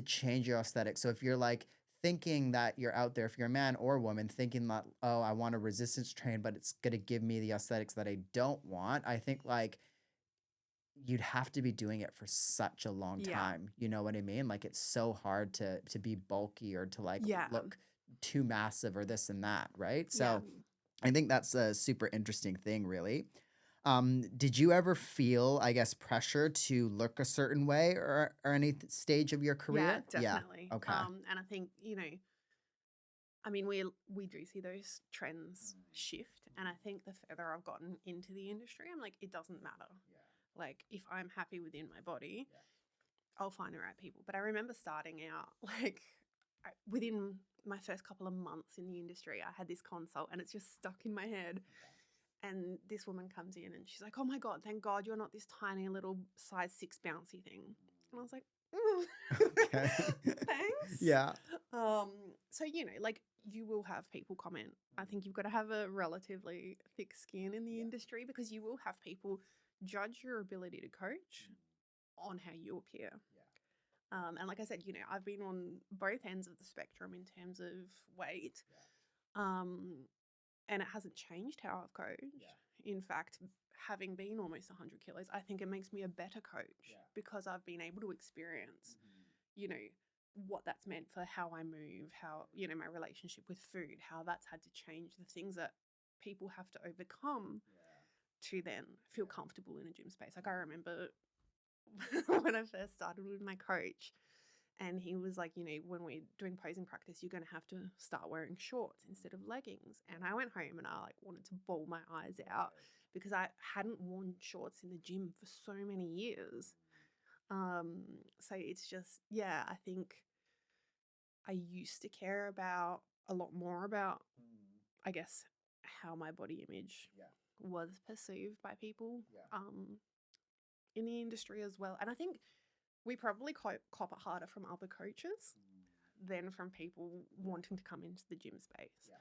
change your aesthetic. So if you're like thinking that you're out there, if you're a man or a woman, thinking that, oh, I want a resistance train, but it's gonna give me the aesthetics that I don't want, I think like you'd have to be doing it for such a long time. You know what I mean? Like it's so hard to be bulky or to like look too massive or this and that, right? So I think that's a super interesting thing, really. Did you ever feel, I guess, pressure to look a certain way or any stage of your career? Yeah, definitely. Okay. And I think, I mean, we do see those trends shift. And I think the further I've gotten into the industry, I'm like, it doesn't matter. Like, if I'm happy within my body, I'll find the right people. But I remember starting out, like, within my first couple of months in the industry, I had this consult and it's just stuck in my head. And this woman comes in and she's like, "Oh my God, thank God you're not this tiny little size 6 bouncy thing." And I was like, Okay. thanks. Yeah. So, like, you will have people comment. I think you've got to have a relatively thick skin in the industry, because you will have people judge your ability to coach on how you appear. And like I said, I've been on both ends of the spectrum in terms of weight. And it hasn't changed how I've coached. In fact, having been almost 100 kilos, I think it makes me a better coach because I've been able to experience, what that's meant for how I move, how, my relationship with food, how that's had to change, the things that people have to overcome to then feel comfortable in a gym space. Like, I remember when I first started with my coach, and he was like, when we're doing posing practice, you're going to have to start wearing shorts instead of leggings. And I went home and I wanted to bawl my eyes out because I hadn't worn shorts in the gym for so many years. So it's just, I think I used to care about a lot more about, I guess, how my body image was perceived by people in the industry as well. And I think we probably cop it harder from other coaches than from people wanting to come into the gym space.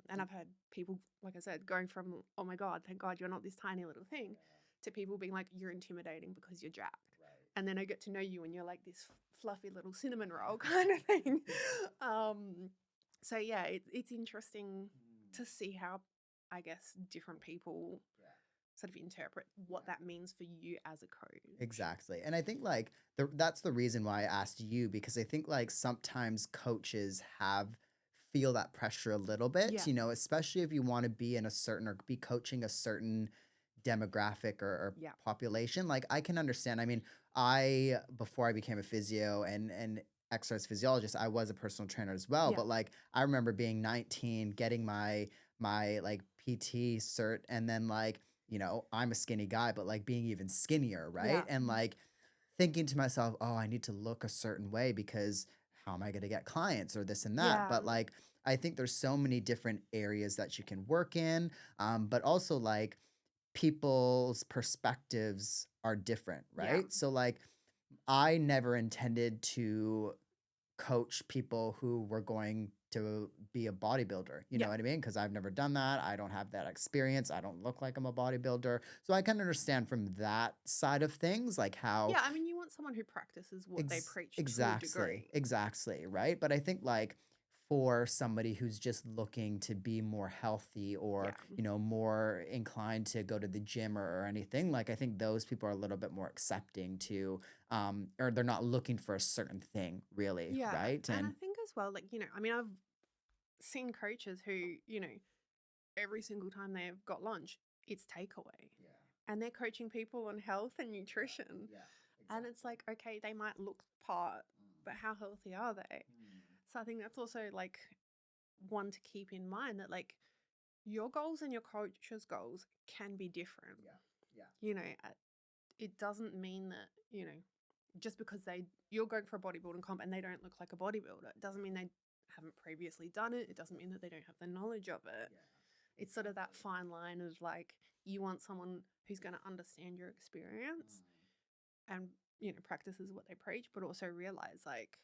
And I've had people, like I said, going from, "Oh my God, thank God you're not this tiny little thing," to people being like, "You're intimidating because you're jacked." And then I get to know you and you're like this fluffy little cinnamon roll kind of thing. So it's interesting to see how, I guess, different people sort of interpret what that means for you as a coach. Exactly. And I think like that's the reason why I asked you, because I think like sometimes coaches feel that pressure a little bit, Yeah. especially if you want to be in a certain or be coaching a certain demographic or Yeah. population. Like, I can understand. I mean, before I became a physio and exercise physiologist, I was a personal trainer as well. Yeah. But like, I remember being 19, getting my like PT cert, and then like, I'm a skinny guy, but like being even skinnier, right? Yeah. And like thinking to myself, oh, I need to look a certain way because how am I going to get clients or this and that? Yeah. But like, I think there's so many different areas that you can work in, but also like people's perspectives are different, Yeah. right? So like, I never intended to coach people who were going to be a bodybuilder. You know Yeah. what I mean? Because I've never done that. I don't have that experience. I don't look like I'm a bodybuilder. So I can understand from that side of things, like how Yeah, I mean, you want someone who practices what they preach to a degree. exactly, right? But I think like for somebody who's just looking to be more healthy or, more inclined to go to the gym or anything, like I think those people are a little bit more accepting to, or they're not looking for a certain thing really, Yeah. right? And I think as well, like, I mean, I've seen coaches who, every single time they've got lunch, it's takeaway. And they're coaching people on health and nutrition. And it's like, okay, they might look the part, but how healthy are they? So I think that's also like one to keep in mind, that like your goals and your coach's goals can be different. It doesn't mean that, just because you're going for a bodybuilding comp and they don't look like a bodybuilder, it doesn't mean they haven't previously done it. It doesn't mean that they don't have the knowledge of it. It's sort of that fine line of like, you want someone who's going to understand your experience and, practices what they preach, but also realize like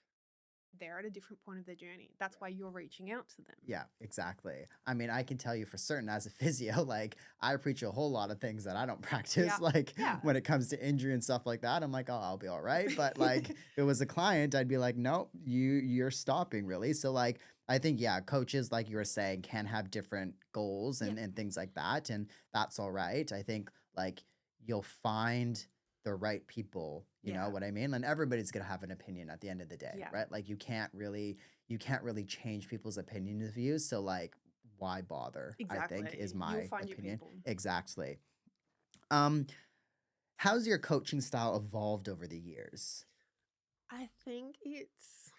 they're at a different point of their journey. That's why you're reaching out to them. Yeah, exactly. I mean, I can tell you for certain as a physio, like I preach a whole lot of things that I don't practice. Like when it comes to injury and stuff like that, I'm like, oh, I'll be all right. But like if it was a client, I'd be like, nope, you're stopping really. So like, I think, coaches, like you were saying, can have different goals and things like that. And that's all right. I think like you'll find the right people, you know what I mean? And everybody's going to have an opinion at the end of the day, right? Like you can't really change people's opinions of you. So like, why bother? Exactly. I think is my You'll find opinion. your people. Exactly. How's your coaching style evolved over the years? I think it's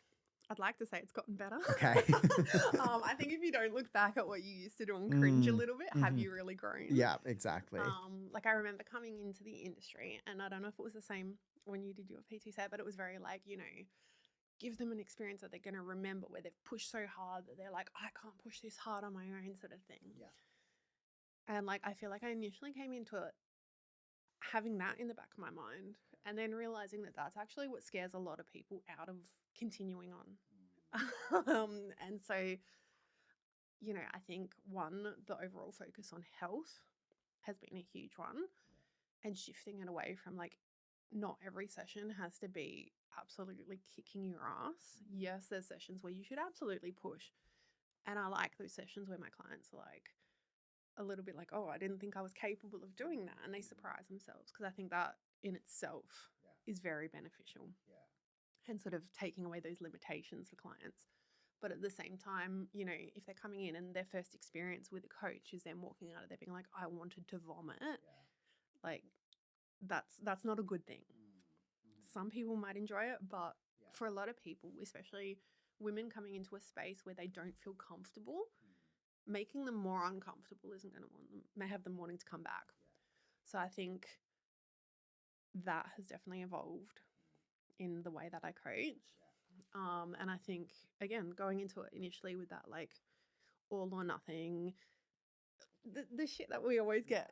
I'd like to say it's gotten better. Okay. I think if you don't look back at what you used to do and cringe a little bit, have Mhm. you really grown? Yeah, exactly. Like I remember coming into the industry, and I don't know if it was the same when you did your PT set, but it was very like, give them an experience that they're going to remember where they've pushed so hard that they're like, I can't push this hard on my own, sort of thing. Yeah. And like, I feel like I initially came into it having that in the back of my mind, and then realizing that that's actually what scares a lot of people out of continuing on. And so, I think the overall focus on health has been a huge one, and shifting it away from like, not every session has to be absolutely kicking your ass. Yes, there's sessions where you should absolutely push. And I like those sessions where my clients are like a little bit like, oh, I didn't think I was capable of doing that. And they surprise themselves, because I think that in itself is very beneficial, and sort of taking away those limitations for clients. But at the same time, if they're coming in and their first experience with a coach is them walking out of there being like, I wanted to vomit, like that's not a good thing. Some people might enjoy it, but for a lot of people, especially women coming into a space where they don't feel comfortable, making them more uncomfortable isn't going to may have them wanting to come back. So I think that has definitely evolved in the way that I coach. And I think, again, going into it initially with that like all or nothing, the shit that we always get,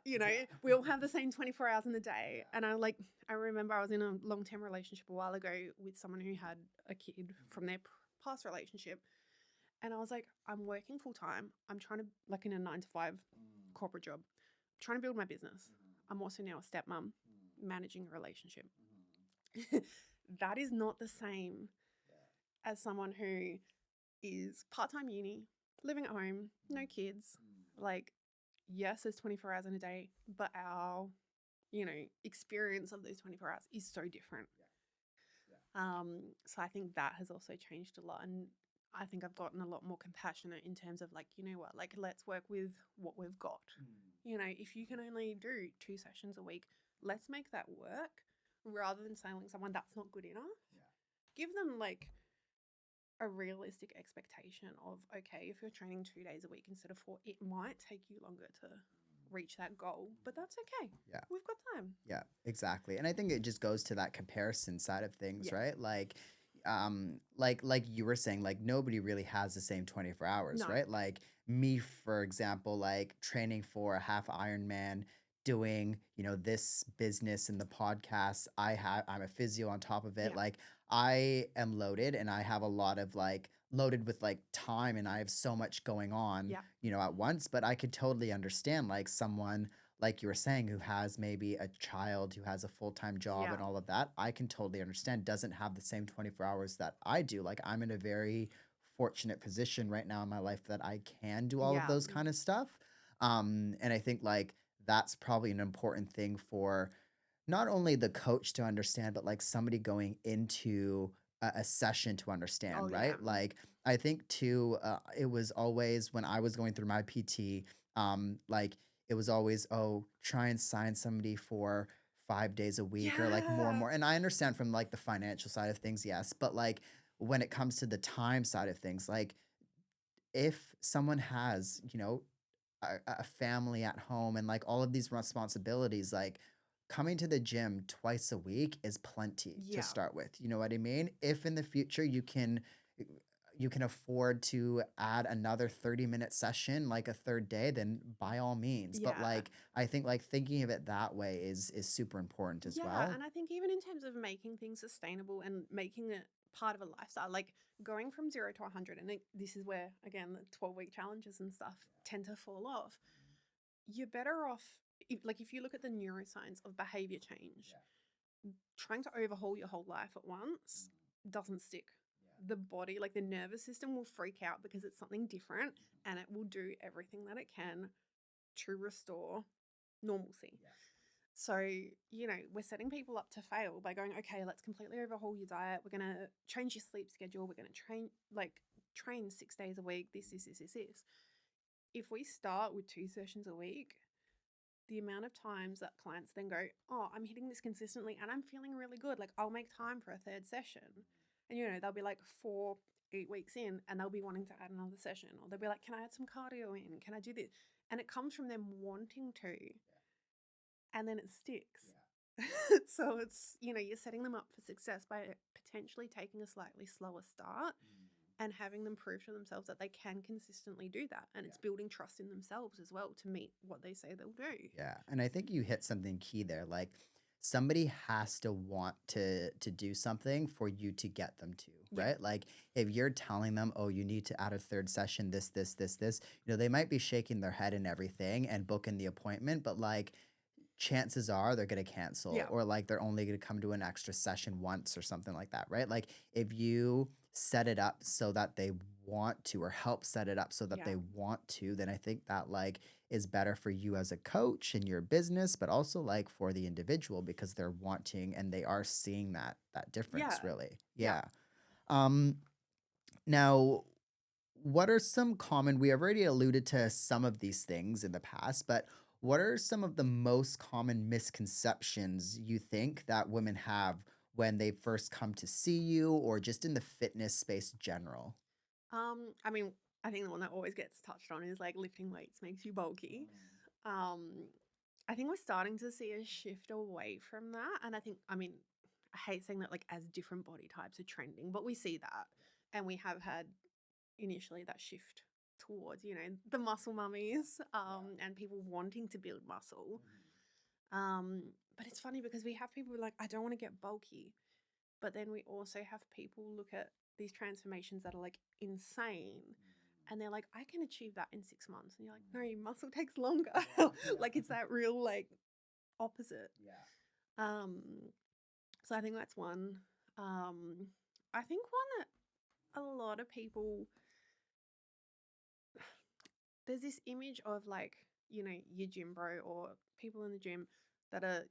we all have the same 24 hours in the day. And I remember I was in a long-term relationship a while ago with someone who had a kid from their past relationship. And I was like, I'm working full time. I'm trying to, like, in a 9 to 5 corporate job, trying to build my business. I'm also now a stepmom, managing a relationship. That is not the same as someone who is part-time uni, living at home, no kids. Like, yes, there's 24 hours in a day, but our, experience of those 24 hours is so different. So I think that has also changed a lot. And I think I've gotten a lot more compassionate in terms of like, like, let's work with what we've got. If you can only do 2 sessions a week, let's make that work, rather than telling someone that's not good enough. Give them like a realistic expectation of, okay, if you're training 2 days a week instead of 4, it might take you longer to reach that goal, but that's okay. Yeah. We've got time. Yeah, exactly. And I think it just goes to that comparison side of things, right? Like you were saying, like nobody really has the same 24 hours, No. right? Like me, for example, like training for a half Ironman, doing, this business and the podcast. I'm a physio on top of it. Yeah. Like I am loaded, and I have a lot of like loaded with like time, and I have so much going on, at once. But I could totally understand like someone, like you were saying, who has maybe a child, who has a full-time job and all of that. I can totally understand, doesn't have the same 24 hours that I do. Like I'm in a very fortunate position right now in my life that I can do all of those kind of stuff. And I think like that's probably an important thing for not only the coach to understand, but like somebody going into a session to understand, right? Yeah. Like I think too, it was always when I was going through my PT, like it was always, oh, try and sign somebody for 5 days a week or like more and more. And I understand from like the financial side of things, yes, but like when it comes to the time side of things, like if someone has, a family at home and like all of these responsibilities, like coming to the gym twice a week is plenty to start with. You know what I mean? If in the future you can afford to add another 30-minute session, like a third day, then by all means. But like I think like thinking of it that way is super important as well. And I think even in terms of making things sustainable and making it part of a lifestyle, like going from 0 to 100, and this is where, again, the 12-week challenges and stuff tend to fall off. You're better off, if you look at the neuroscience of behavior change, trying to overhaul your whole life at once doesn't stick. The body, like the nervous system, will freak out because it's something different, and it will do everything that it can to restore normalcy. So, we're setting people up to fail by going, okay, let's completely overhaul your diet. We're going to change your sleep schedule. We're going to train 6 days a week, this. If we start with 2 sessions a week, the amount of times that clients then go, oh, I'm hitting this consistently and I'm feeling really good. Like I'll make time for a 3rd session. And, they'll be like 4 8 weeks in, and they'll be wanting to add another session, or they'll be like, can I add some cardio in? Can I do this? And it comes from them wanting to, and then it sticks. So it's, you're setting them up for success by potentially taking a slightly slower start and having them prove to themselves that they can consistently do that. And it's building trust in themselves as well to meet what they say they'll do. Yeah, and I think you hit something key there. Like somebody has to want to do something for you to get them to, Yeah. right? Like if you're telling them, "Oh, you need to add a third session, this," they might be shaking their head and everything and booking the appointment, but like chances are they're going to cancel Yeah. or like they're only going to come to an extra session once or something like that, right? Like if you set it up so that they want to or help set it up so that they Yeah. want to, then I think that like is better for you as a coach in your business, but also like for the individual because they're wanting and they are seeing that difference Yeah. really. Yeah. Yeah. Um now what are some common, we have already alluded to some of these things in the past, but what are some of the most common misconceptions you think that women have when they first come to see you or just in the fitness space general? I mean, I think the one that always gets touched on is like lifting weights makes you bulky. Um, I think we're starting to see a shift away from that. And I mean, I hate saying that like as different body types are trending, but we see that. And we have had initially that shift towards, the muscle mummies, and people wanting to build muscle. Um, but it's funny because we have people who are like, I don't want to get bulky. But then we also have people look at these transformations that are like insane. And they're like, I can achieve that in 6 months. And you're like, no, your muscle takes longer. Like it's that real like opposite. Um, so I think that's one. I think one that a lot of people, there's this image of like, your gym bro or people in the gym that are,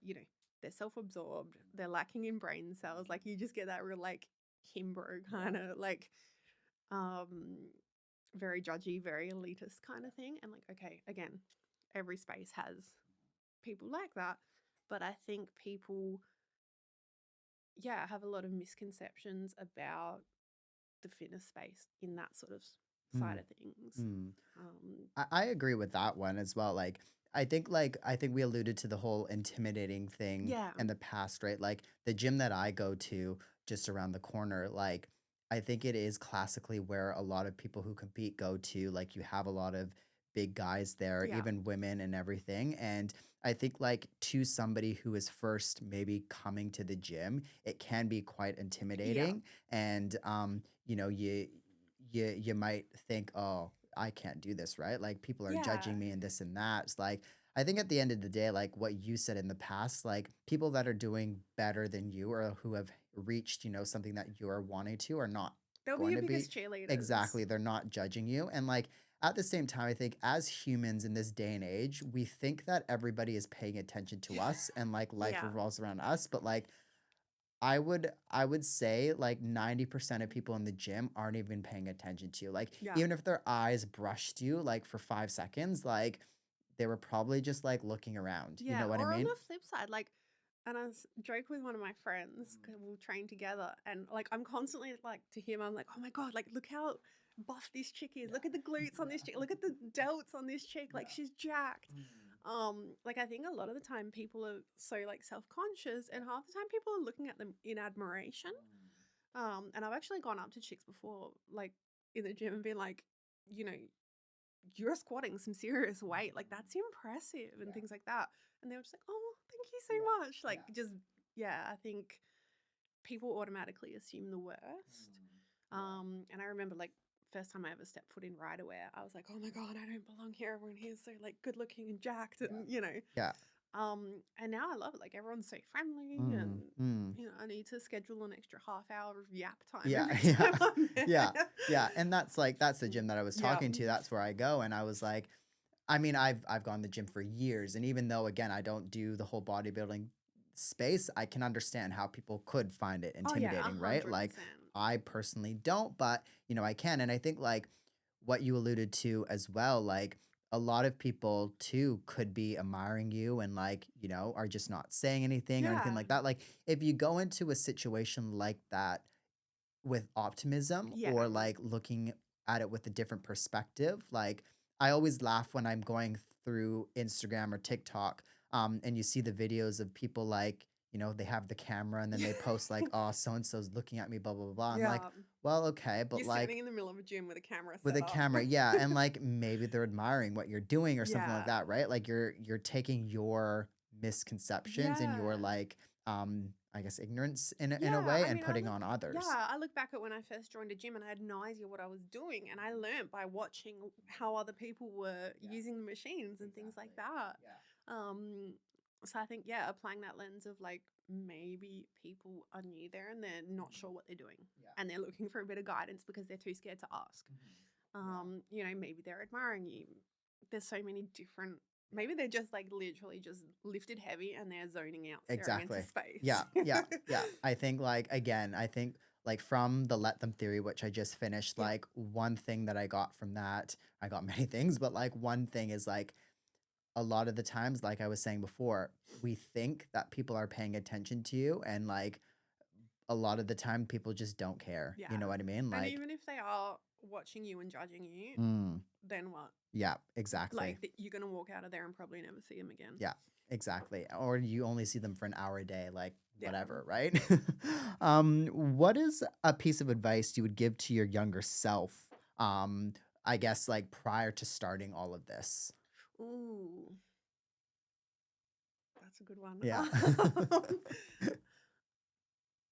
they're self-absorbed, they're lacking in brain cells. Like you just get that real like him bro kind of like um very judgy, very elitist kind of thing. And like, okay, again, every space has people like that. But I think people, yeah, have a lot of misconceptions about the fitness space in that sort of side Mm, of things. mm. Um, I agree with that one as well. I think we alluded to the whole intimidating thing yeah, in the past, right? Like the gym that I go to just around the corner, like I think it is classically where a lot of people who compete go to. Like you have a lot of big guys there, yeah, even women and everything. And I think like to somebody who is first maybe coming to the gym, it can be quite yeah, intimidating. And you might think, oh, I can't do this, right? Like people are yeah, judging me and this and that. It's like I think at the end of the day, like what you said in the past, like people that are doing better than you or who have reached, something that you're wanting to are not they'll be going your to be biggest cheerleaders. exactly, they're not judging you. And like at the same time, I think as humans in this day and age, we think that everybody is paying attention to us and like life Yeah, revolves around us, but like I would say like 90% of people in the gym aren't even paying attention to you. Like yeah. even if their eyes brushed you like for 5 seconds, like they were probably just like looking around. You Yeah, know what I or on mean? the flip side, like, and I was joke with one of my friends because we'll train together, and like I'm constantly like to him, I'm like, oh my god, like look how buff this chick is. Look at the glutes on this chick. Look at the delts on this chick. Like she's jacked. Like I think a lot of the time people are so like self-conscious, and half the time people are looking at them in admiration. And I've actually gone up to chicks before, like in the gym, and been like, you know, you're squatting some serious weight. Like that's impressive and things like that. And they were just like, oh, thank you so much. Like just yeah, I think people automatically assume the worst. And I remember like first time I ever stepped foot in rider wear, I was like, oh my god, I don't belong here. Everyone here's so like good looking and jacked, and Yeah. and now I love it. Like everyone's so friendly, and Mm, mm. I need to schedule an extra half hour of yap time Yeah, every yeah, time I'm there. yeah, yeah. And that's the gym that I was Yeah, talking to. That's where I go. And I was like, I mean, I've gone to the gym for years, and even though again I don't do the whole bodybuilding space, I can understand how people could find it oh yeah, intimidating, right? Like 100%. I personally don't, but I can. And I think like what you alluded to as well, like a lot of people too could be admiring you and like, are just not saying anything or anything Yeah, like that. Like if you go into a situation like that, with optimism Yeah. or like looking at it with a different perspective. Like I always laugh when I'm going through Instagram or TikTok, and you see the videos of people like, they have the camera and then they post like, oh, so and so's looking at me, blah, blah, blah, blah. I'm like, Yeah. well, okay, but You're standing like in the middle of a gym with a camera with set a up. camera, yeah, and like maybe they're admiring what you're doing or something like Yeah. that, right? Like you're taking your misconceptions and your Yeah. like I guess ignorance in a Yeah, way I and mean, I putting look, on yeah, others. I look back at when I first joined a gym and I had no idea what I was doing, and I learned by watching how other people were Yeah, using the machines and things like exactly. that. Yeah. Um, so I think, yeah, applying that lens of like maybe people are new there and they're not sure what they're doing, Yeah. and they're looking for a bit of guidance because they're too scared to ask. Maybe they're admiring you. There's so many different. Maybe they're just like literally just lifted heavy and they're zoning out, staring into Exactly. space. Yeah, yeah, yeah. I think like again, I think like from the let them theory, which I just finished, Yeah. like one thing that I got from that, I got many things, but like one thing is like a lot of the times, like I was saying before, we think that people are paying attention to you, and like a lot of the time people just don't care. Yeah. You know what I mean? And Like, even if they are watching you and judging you, mm, then what? yeah, exactly. Like you're gonna walk out of there and probably never see them again. Yeah, exactly. Or you only see them for an hour a day, like Yeah. whatever, right? What is a piece of advice you would give to your younger self? I guess like prior to starting all of this. Ooh, that's a good one. Yeah.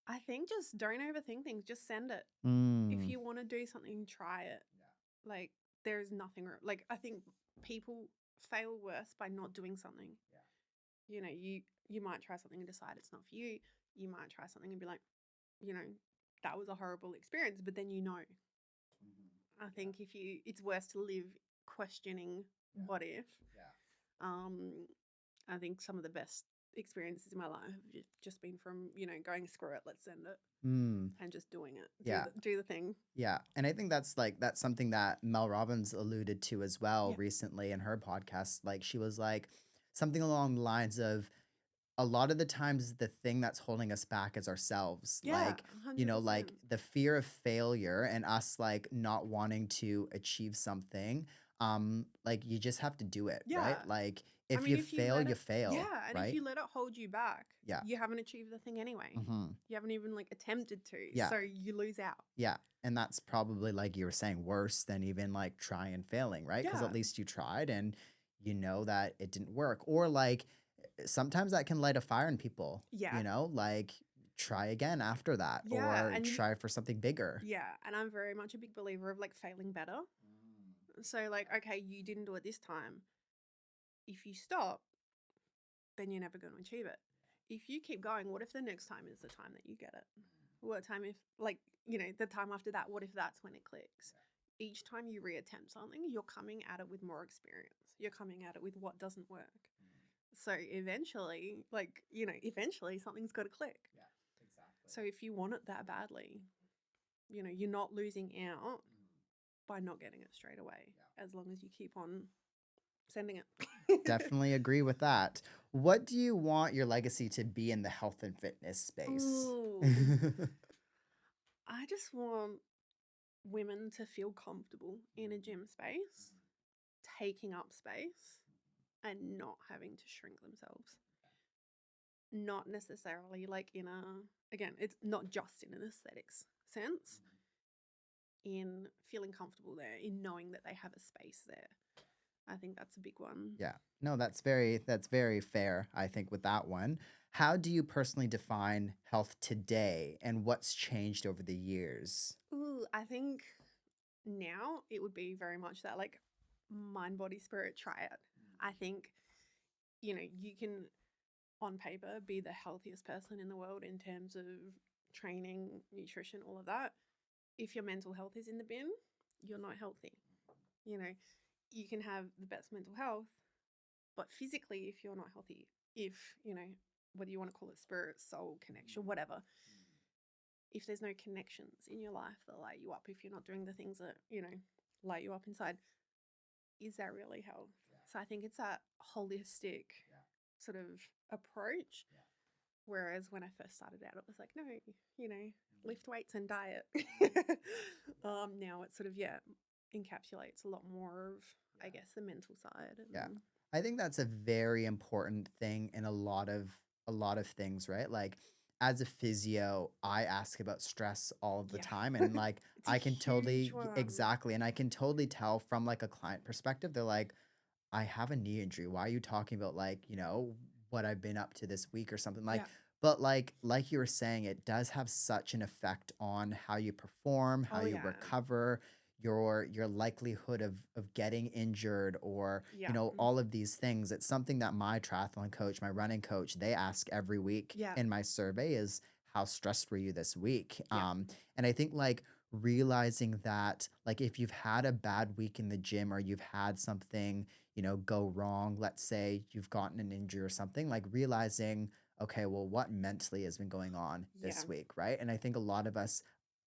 I think just don't overthink things. Just send it. If Mm, you want to do something, try it. Like there's nothing like I think people fail worse by not doing something. You might try something and decide it's not for you. You might try something and be like, you know, that was a horrible experience, but then I think if it's worse to live questioning what if. Um, I think some of the best experiences in my life have just been from, going screw it, let's send it mm, and just doing it. yeah. Do the thing. Yeah. And I think that's something that Mel Robbins alluded to as well Yeah. recently in her podcast. Like she was like something along the lines of a lot of the times the thing that's holding us back is ourselves. Yeah, Like, 100%. like the fear of failure and us like not wanting to achieve something. Like you just have to do it, Yeah. right? Like I if mean, you if you fail, let you it, fail. yeah, and if Right? you let it hold you back, Yeah. you haven't achieved the thing anyway. Hmm. You haven't even like attempted to, Yeah. so you lose out. Yeah. And that's probably like you were saying worse than even like trying and failing, right? Because Yeah. at least you tried and you know that it didn't work. Or like sometimes that can light a fire in people, Yeah. like try again after that Yeah, or and try for something bigger. yeah, and I'm very much a big believer of like failing better. So like, okay, you didn't do it this time. If you stop, then you're never going to achieve it. If you keep going, what if the next time is the time that you get it? What time if like, the time after that, what if that's when it clicks? Each time you reattempt something, you're coming at it with more experience. You're coming at it with what doesn't work. So eventually, eventually something's got to click. Yeah, exactly. So if you want it that badly, you're not losing out by not getting it straight away, as long as you keep on sending it. Definitely agree with that. What do you want your legacy to be in the health and fitness space? Ooh. I just want women to feel comfortable in a gym space, taking up space, and not having to shrink themselves. Not necessarily like again, it's not just in an aesthetics sense, in feeling comfortable there, in knowing that they have a space there. I think that's a big one. Yeah. No, that's very fair, I think, with that one. How do you personally define health today and what's changed over the years? Ooh, I think now it would be very much that like mind, body, spirit triad. I think, you can on paper be the healthiest person in the world in terms of training, nutrition, all of that. If your mental health is in the bin, you're not healthy. You can have the best mental health, but physically, if you're not healthy, if, whether you want to call it spirit, soul, connection, whatever, if there's no connections in your life that light you up, if you're not doing the things that, light you up inside, is that really health? So I think it's that holistic sort of approach. Whereas when I first started out, it was like, no, lift weights and diet. Now it sort of, encapsulates a lot more of, I guess, the mental side. Yeah. And I think that's a very important thing in a lot of things, right? Like as a physio, I ask about stress all of the yeah, time and like it's a I can huge totally one. exactly and I can totally tell from like a client perspective. They're like, I have a knee injury. Why are you talking about like, what I've been up to this week or something like, Yeah. but like you were saying, it does have such an effect on how you perform, how Oh, you yeah. recover, your likelihood of getting injured or, Yeah. all of these things. It's something that my triathlon coach, my running coach, they ask every week Yeah. in my survey is how stressed were you this week? Yeah. And I think like realizing that like if you've had a bad week in the gym or you've had something go wrong, let's say you've gotten an injury or something, like realizing, okay, well, what mentally has been going on Yeah. this week, right? And I think a lot of us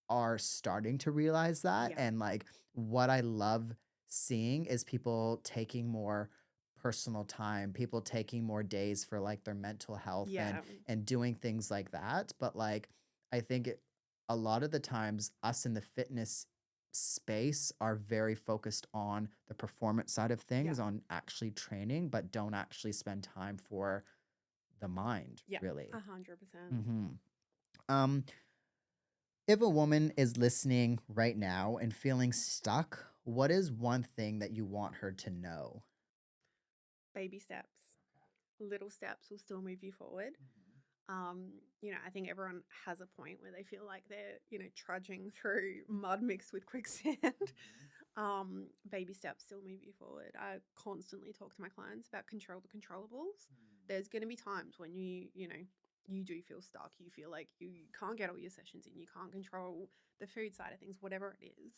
are starting to realize that. Yeah. And like what I love seeing is people taking more personal time, people taking more days for like their mental health and Yeah. doing things like that. But like I think a lot of the times us in the fitness space are very focused on the performance side of Yeah. things, on actually training, but don't actually spend time for the mind, Yeah. really. 100%. hmm Um, if a woman is listening right now and feeling stuck, what is one thing that you want her to know? Baby steps. Little steps will still move you forward. I think everyone has a point where they feel like they're, trudging through mud mixed with quicksand. Baby steps still move you forward. I constantly talk to my clients about control the controllables. There's going to be times when you do feel stuck. You feel like you can't get all your sessions in. You can't control the food side of things, whatever it is.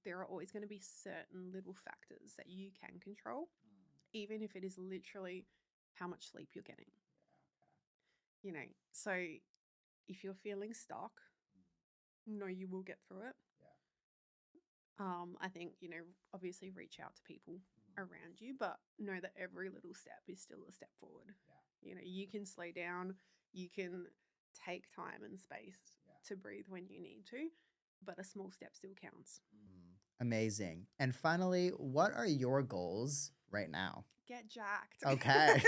There are always going to be certain little factors that you can control, even if it is literally how much sleep you're getting. So if you're feeling stuck, no, you will get through it. I think, obviously reach out to people around you, but know that every little step is still a step forward. You can slow down, you can take time and space to breathe when you need to, but a small step still counts. Amazing. And finally, what are your goals right now? Get jacked. Okay.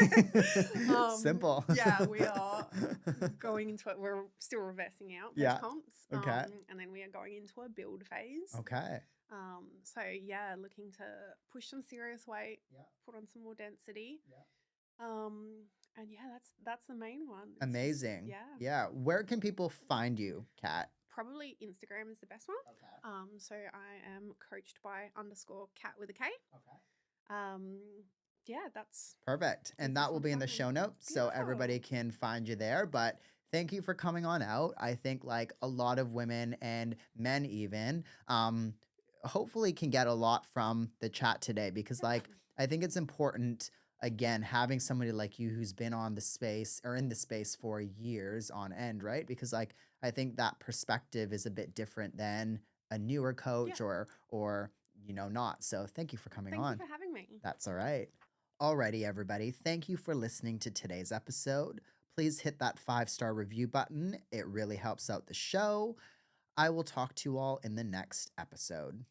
Simple. Yeah, we are going into it. We're still reversing out post Yeah. comps. Okay. And then we are going into a build phase. Okay. So yeah, looking to push some serious weight, Yeah. put on some more density. Yeah. And yeah, that's the main one. It's just, Amazing. yeah. Yeah. Where can people find you, Kat? Probably Instagram is the best one. Okay. So I am coached by _cat with a K. Okay. Yeah, that's Perfect. And easiest that will one to be in the find. show notes so everybody Beautiful. can find you there. But thank you for coming on out. I think like a lot of women and men even hopefully can get a lot from the chat today because Yeah. like I think it's important again having somebody like you who's been on the space or in the space for years on end, right? Because like I think that perspective is a bit different than a newer coach Yeah. or not. So thank you for coming Thank you on. for having me. That's all right. Alrighty, everybody. Thank you for listening to today's episode. Please hit that 5-star review button. It really helps out the show. I will talk to you all in the next episode.